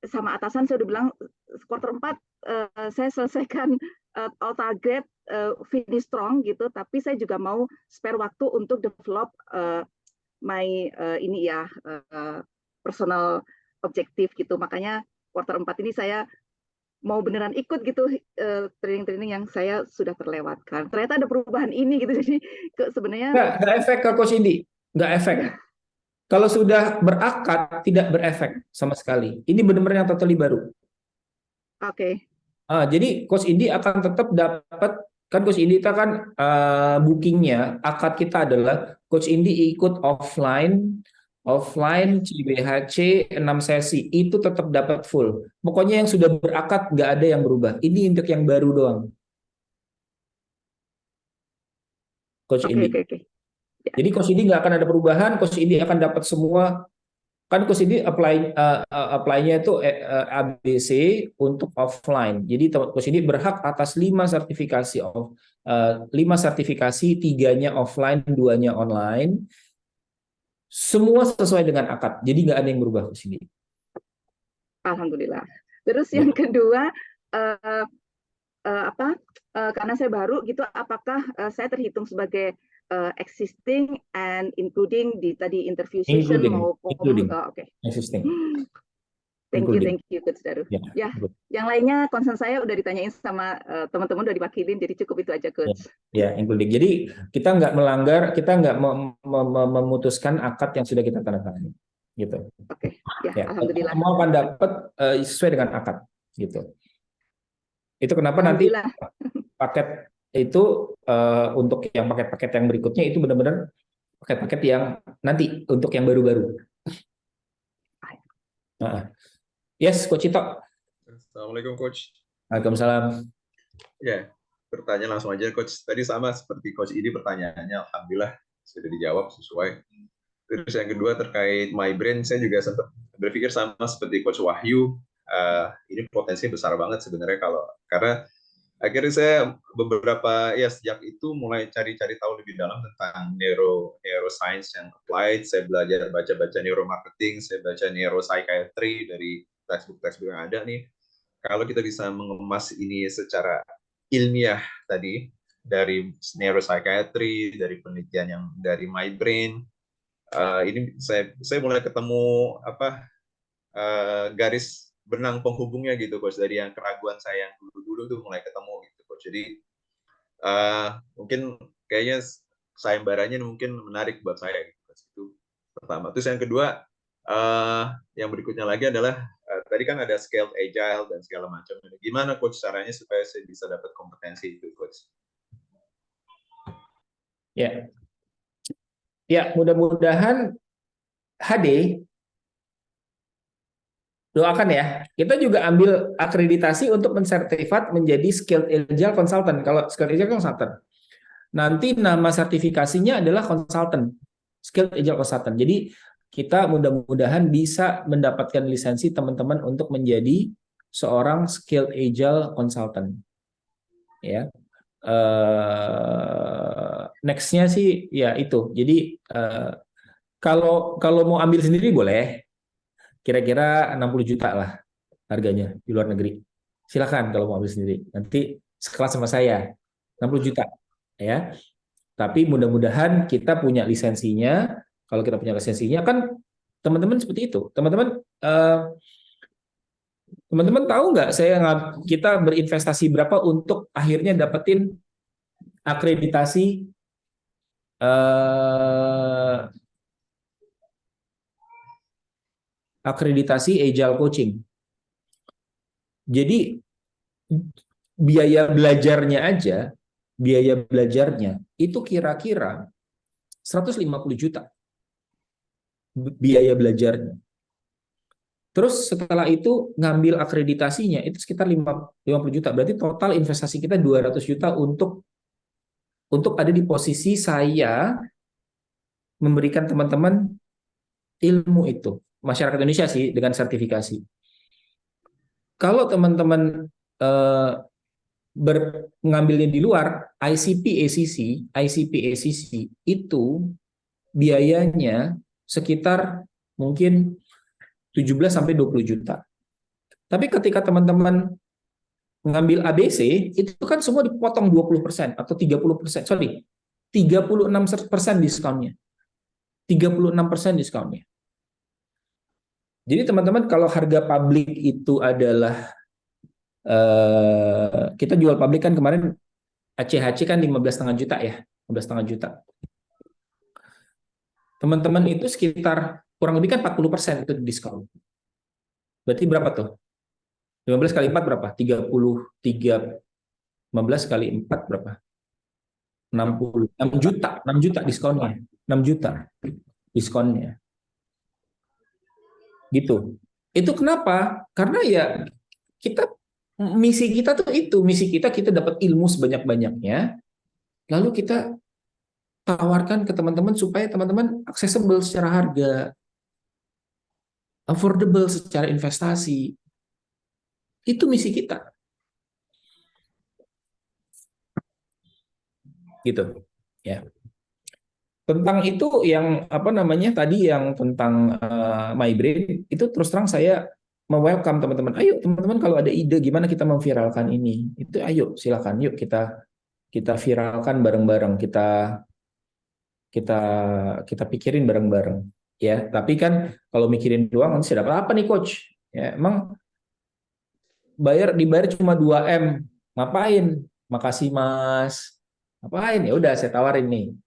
sama atasan saya udah bilang kuartal 4 saya selesaikan all target, finish strong gitu, tapi saya juga mau spare waktu untuk develop my ini ya personal objektif gitu. Makanya kuartal 4 ini saya mau beneran ikut gitu training-training yang saya sudah terlewatkan. Ternyata ada perubahan ini gitu, jadi sebenarnya nggak efek ke Coach Indi, nggak efek. Kalau sudah berakad tidak berefek sama sekali. Ini benar-benar yang totally baru. Oke. Jadi Coach Indi akan tetap dapat, kan Coach Indi kita kan bookingnya, akad kita adalah Coach Indi ikut offline CBHC 6 sesi, itu tetap dapat full. Pokoknya yang sudah berakad nggak ada yang berubah. Ini untuk yang baru doang. Coach Indi. Oke. Jadi Coach Indi nggak akan ada perubahan, Coach Indi akan dapat semua. Kan Coach Indi apply-nya itu ABC untuk offline. Jadi Coach Indi berhak atas 5 sertifikasi 5 sertifikasi, 3-nya offline, 2-nya online. Semua sesuai dengan akad. Jadi nggak ada yang berubah Coach Indi. Alhamdulillah. Terus yang kedua, karena saya baru gitu, apakah saya terhitung sebagai existing and including di tadi interview session maupun oke. Existing. Thank you Coach Daru. Ya, yang lainnya concern saya udah ditanyain sama teman-teman, udah diwakilin, jadi cukup itu aja Coach. Ya, including. Jadi kita nggak melanggar, kita nggak memutuskan akad yang sudah kita tanda tangani. gitu. Oke, ya, Ya, alhamdulillah. semua akan dapat sesuai dengan akad, gitu. Itu kenapa nanti Alhamdulillah. paket itu untuk yang paket-paket yang berikutnya itu benar-benar paket-paket yang nanti untuk yang baru-baru. Nah, yes, Coach Ito. Assalamualaikum Coach. Waalaikumsalam. Ya, bertanya langsung aja Coach. Tadi sama seperti Coach Idi pertanyaannya, alhamdulillah sudah dijawab sesuai. Terus yang kedua terkait My Brain, saya juga sempat berpikir sama seperti Coach Wahyu. Ini potensi besar banget sebenarnya karena akhirnya saya sejak itu mulai cari-cari tahu lebih dalam tentang neuroscience yang applied. Saya belajar baca-baca neuromarketing, saya baca neuropsychiatry dari textbook yang ada nih. Kalau kita bisa mengemas ini secara ilmiah tadi dari neuropsychiatry, dari penelitian yang dari My Brain, ini saya mulai ketemu garis benang penghubungnya gitu Coach, dari yang keraguan saya yang dulu tuh mulai ketemu gitu Coach. Jadi mungkin kayaknya sayembaranya mungkin menarik buat saya gitu Coach. Itu pertama. Terus yang kedua, yang berikutnya lagi adalah tadi kan ada scaled agile dan segala macam. Gimana Coach caranya supaya saya bisa dapat kompetensi itu Coach? Ya. Ya, mudah-mudahan HD doakan ya. Kita juga ambil akreditasi untuk mensertifikat menjadi Skilled Agile Consultant. Kalau Skilled Agile Consultant, nanti nama sertifikasinya adalah Consultant, Skilled Agile Consultant. Jadi kita mudah-mudahan bisa mendapatkan lisensi teman-teman untuk menjadi seorang Skilled Agile Consultant. Ya. Next-nya sih ya itu. Jadi kalau mau ambil sendiri boleh. Kira-kira 60 juta lah harganya di luar negeri. Silakan kalau mau ambil sendiri. Nanti sekelas sama saya 60 juta ya. Tapi mudah-mudahan kita punya lisensinya. Kalau kita punya lisensinya kan teman-teman seperti itu. Teman-teman tahu nggak kita berinvestasi berapa untuk akhirnya dapetin akreditasi Agile Coaching. Jadi biaya belajarnya itu kira-kira 150 juta. Biaya belajarnya. Terus setelah itu ngambil akreditasinya itu sekitar 50 juta. Berarti total investasi kita 200 juta untuk ada di posisi saya memberikan teman-teman ilmu itu. Masyarakat Indonesia sih dengan sertifikasi. Kalau teman-teman ngambilnya di luar, ICP ACC itu biayanya sekitar mungkin 17-20 juta. Tapi ketika teman-teman ngambil ABC, itu kan semua dipotong 20% atau 30%. Sorry, 36% diskonnya. 36% diskonnya. Jadi teman-teman kalau harga publik itu adalah kita jual publik kan kemarin ACHC kan 15,5 juta ya, 15,5 juta. Teman-teman itu sekitar kurang lebih kan 40% itu diskon. Berarti berapa tuh? 15 kali 4 berapa? 33. 15 kali 4 berapa? 6 juta diskonnya. 6 juta diskonnya. Gitu. Itu kenapa? Karena ya misi kita tuh itu, misi kita dapat ilmu sebanyak-banyaknya, lalu kita tawarkan ke teman-teman supaya teman-teman accessible secara harga, affordable secara investasi. Itu misi kita. Gitu. Ya. Tentang itu yang tadi yang tentang My Brain itu terus terang saya welcome teman-teman. Ayo teman-teman kalau ada ide gimana kita memviralkan ini, itu ayo silakan yuk kita viralkan bareng-bareng, kita pikirin bareng-bareng ya. Tapi kan kalau mikirin doang nanti dapat apa nih coach? Ya emang dibayar cuma 2M, ngapain? Makasih Mas. Ngapain? Ya udah saya tawarin nih.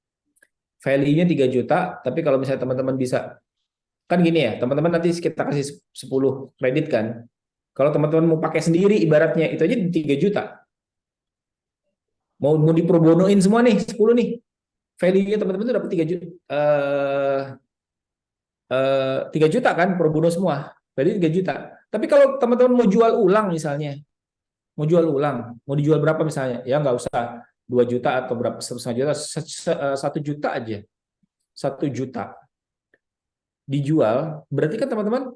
Value-nya 3 juta, tapi kalau misalnya teman-teman bisa Kan gini ya, teman-teman nanti kita kasih 10 kredit kan. Kalau teman-teman mau pakai sendiri ibaratnya itu aja 3 juta. Mau diprobonoin semua nih 10 nih. Value-nya teman-teman itu dapat 3 juta. 3 juta kan pro bono semua. Value 3 juta. Tapi kalau teman-teman mau jual ulang misalnya, mau jual ulang, mau dijual berapa misalnya? Ya nggak usah 2 juta atau berapa, 1 juta, 1 juta aja. 1 juta dijual, berarti kan teman-teman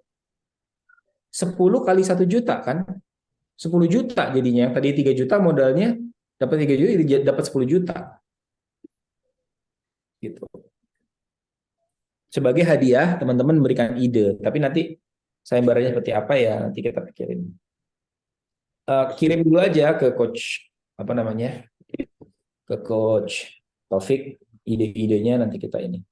10 kali 1 juta kan? 10 juta jadinya. Tadi 3 juta modalnya, dapat 3 juta, dapat 10 juta. Gitu. Sebagai hadiah, teman-teman memberikan ide. Tapi nanti sayembaranya seperti apa ya, nanti kita pikirin. Kirim dulu aja ke coach, apa namanya, ke coach Taufik, ide-idenya nanti kita ini.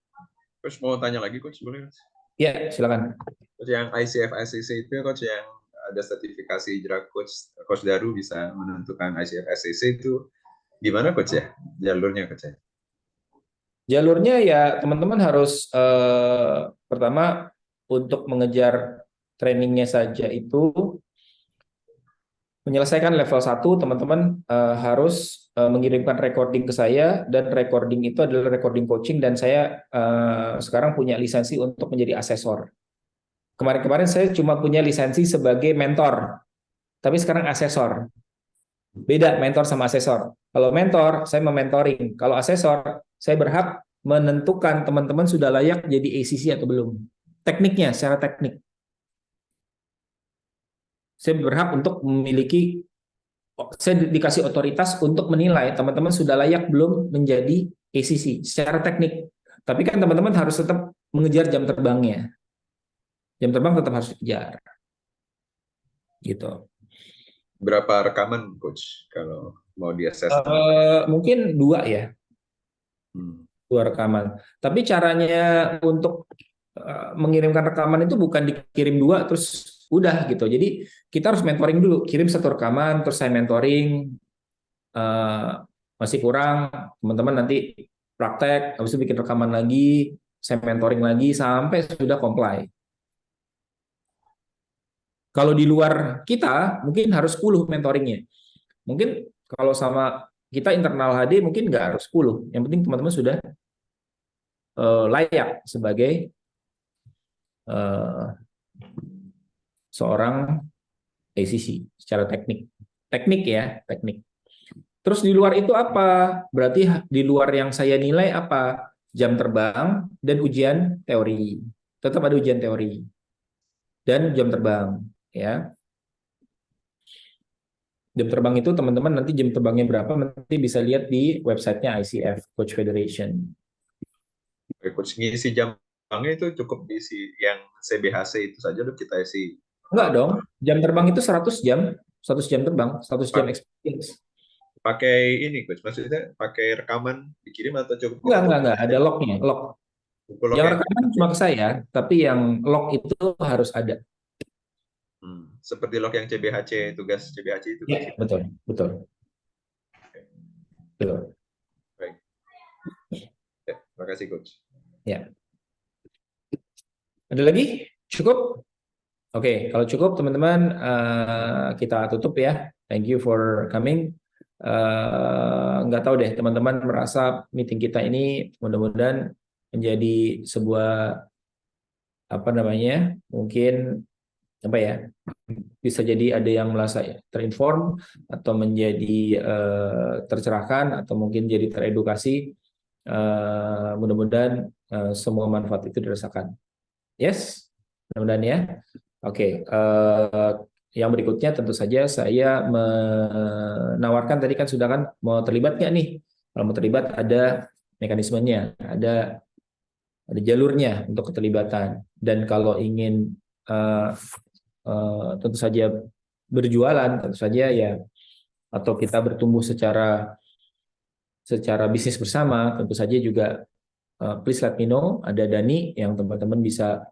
Coach mau tanya lagi, Coach, boleh? Ya, silakan. Coach, yang ICF SCC itu, Coach, yang ada sertifikasi hijrah, Coach Daru bisa menentukan ICF SCC itu gimana, Coach ya? Jalurnya, Coach ya? Jalurnya ya teman-teman harus pertama untuk mengejar trainingnya saja itu menyelesaikan level 1, teman-teman harus mengirimkan recording ke saya, dan recording itu adalah recording coaching, dan saya sekarang punya lisensi untuk menjadi asesor. Kemarin-kemarin saya cuma punya lisensi sebagai mentor, tapi sekarang asesor. Beda mentor sama asesor. Kalau mentor, saya mementoring. Kalau asesor, saya berhak menentukan teman-teman sudah layak jadi ACC atau belum. Tekniknya, secara teknik. Saya berhak untuk memiliki, saya dikasih otoritas untuk menilai teman-teman sudah layak belum menjadi ACC secara teknik. Tapi kan teman-teman harus tetap mengejar jam terbangnya. Jam terbang tetap harus dikejar. Gitu. Berapa rekaman, Coach, kalau mau di-assess? Mungkin 2 ya. 2 rekaman. Tapi caranya untuk mengirimkan rekaman itu bukan dikirim 2 terus udah gitu. Jadi kita harus mentoring dulu. Kirim 1 rekaman, terus saya mentoring. Masih kurang, teman-teman nanti praktek, habis itu bikin rekaman lagi, saya mentoring lagi sampai sudah comply. Kalau di luar kita, mungkin harus 10 mentoringnya. Mungkin kalau sama kita internal HD mungkin nggak harus 10. Yang penting teman-teman sudah layak sebagai seorang ACC secara teknik. Teknik ya, teknik. Terus di luar itu apa? Berarti di luar yang saya nilai apa? Jam terbang dan ujian teori. Tetap ada ujian teori. Dan jam terbang, ya. Jam terbang itu teman-teman nanti jam terbangnya berapa nanti bisa lihat di websitenya ICF Coach Federation. Coach, ngisi jam terbangnya itu cukup diisi yang CBHC itu saja loh kita isi? Enggak dong, jam terbang itu 100 jam, 100 jam terbang, 100 jam experience. Pakai ini, Coach, maksudnya pakai rekaman dikirim atau cukup? Enggak, ada lognya, log. Yang rekaman cuma ke saya, tapi yang log itu harus ada. Seperti log yang CBHC, tugas CBHC itu. Ya, betul. Baik. Ya, terima kasih, Coach. Ya. Ada lagi? Cukup? Oke, kalau cukup teman-teman kita tutup ya. Thank you for coming. Nggak tahu deh teman-teman merasa meeting kita ini mudah-mudahan menjadi sebuah apa namanya, mungkin apa ya, bisa jadi ada yang merasa terinform atau menjadi tercerahkan atau mungkin jadi teredukasi. Mudah-mudahan semua manfaat itu dirasakan. Yes, mudah-mudahan ya. Oke, yang berikutnya tentu saja saya menawarkan tadi kan sudah kan mau terlibat nggak nih? Kalau mau terlibat ada mekanismenya, ada jalurnya untuk keterlibatan. Dan kalau ingin tentu saja berjualan, tentu saja ya, atau kita bertumbuh secara bisnis bersama, tentu saja juga please let me know. Ada Dani yang teman-teman bisa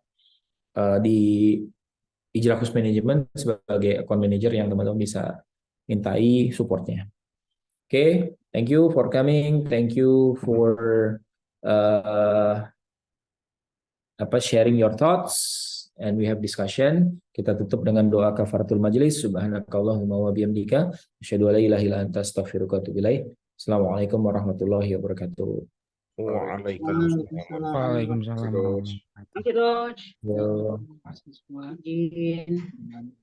di Hijrah Coach Management sebagai account manager yang teman-teman bisa mintai supportnya. Oke, thank you for coming, thank you for sharing your thoughts and we have discussion. Kita tutup dengan doa kafaratul majlis. Subhanakallahumma wa bihamdika asyhadu an la ilaha illa anta astaghfiruka wa atubu ilaik. Assalamualaikum warahmatullahi wabarakatuh. Waalaikumsalam. Waalaikumsalam. Coach. Thank you, Coach. Yo. Terima kasih semua. Izin.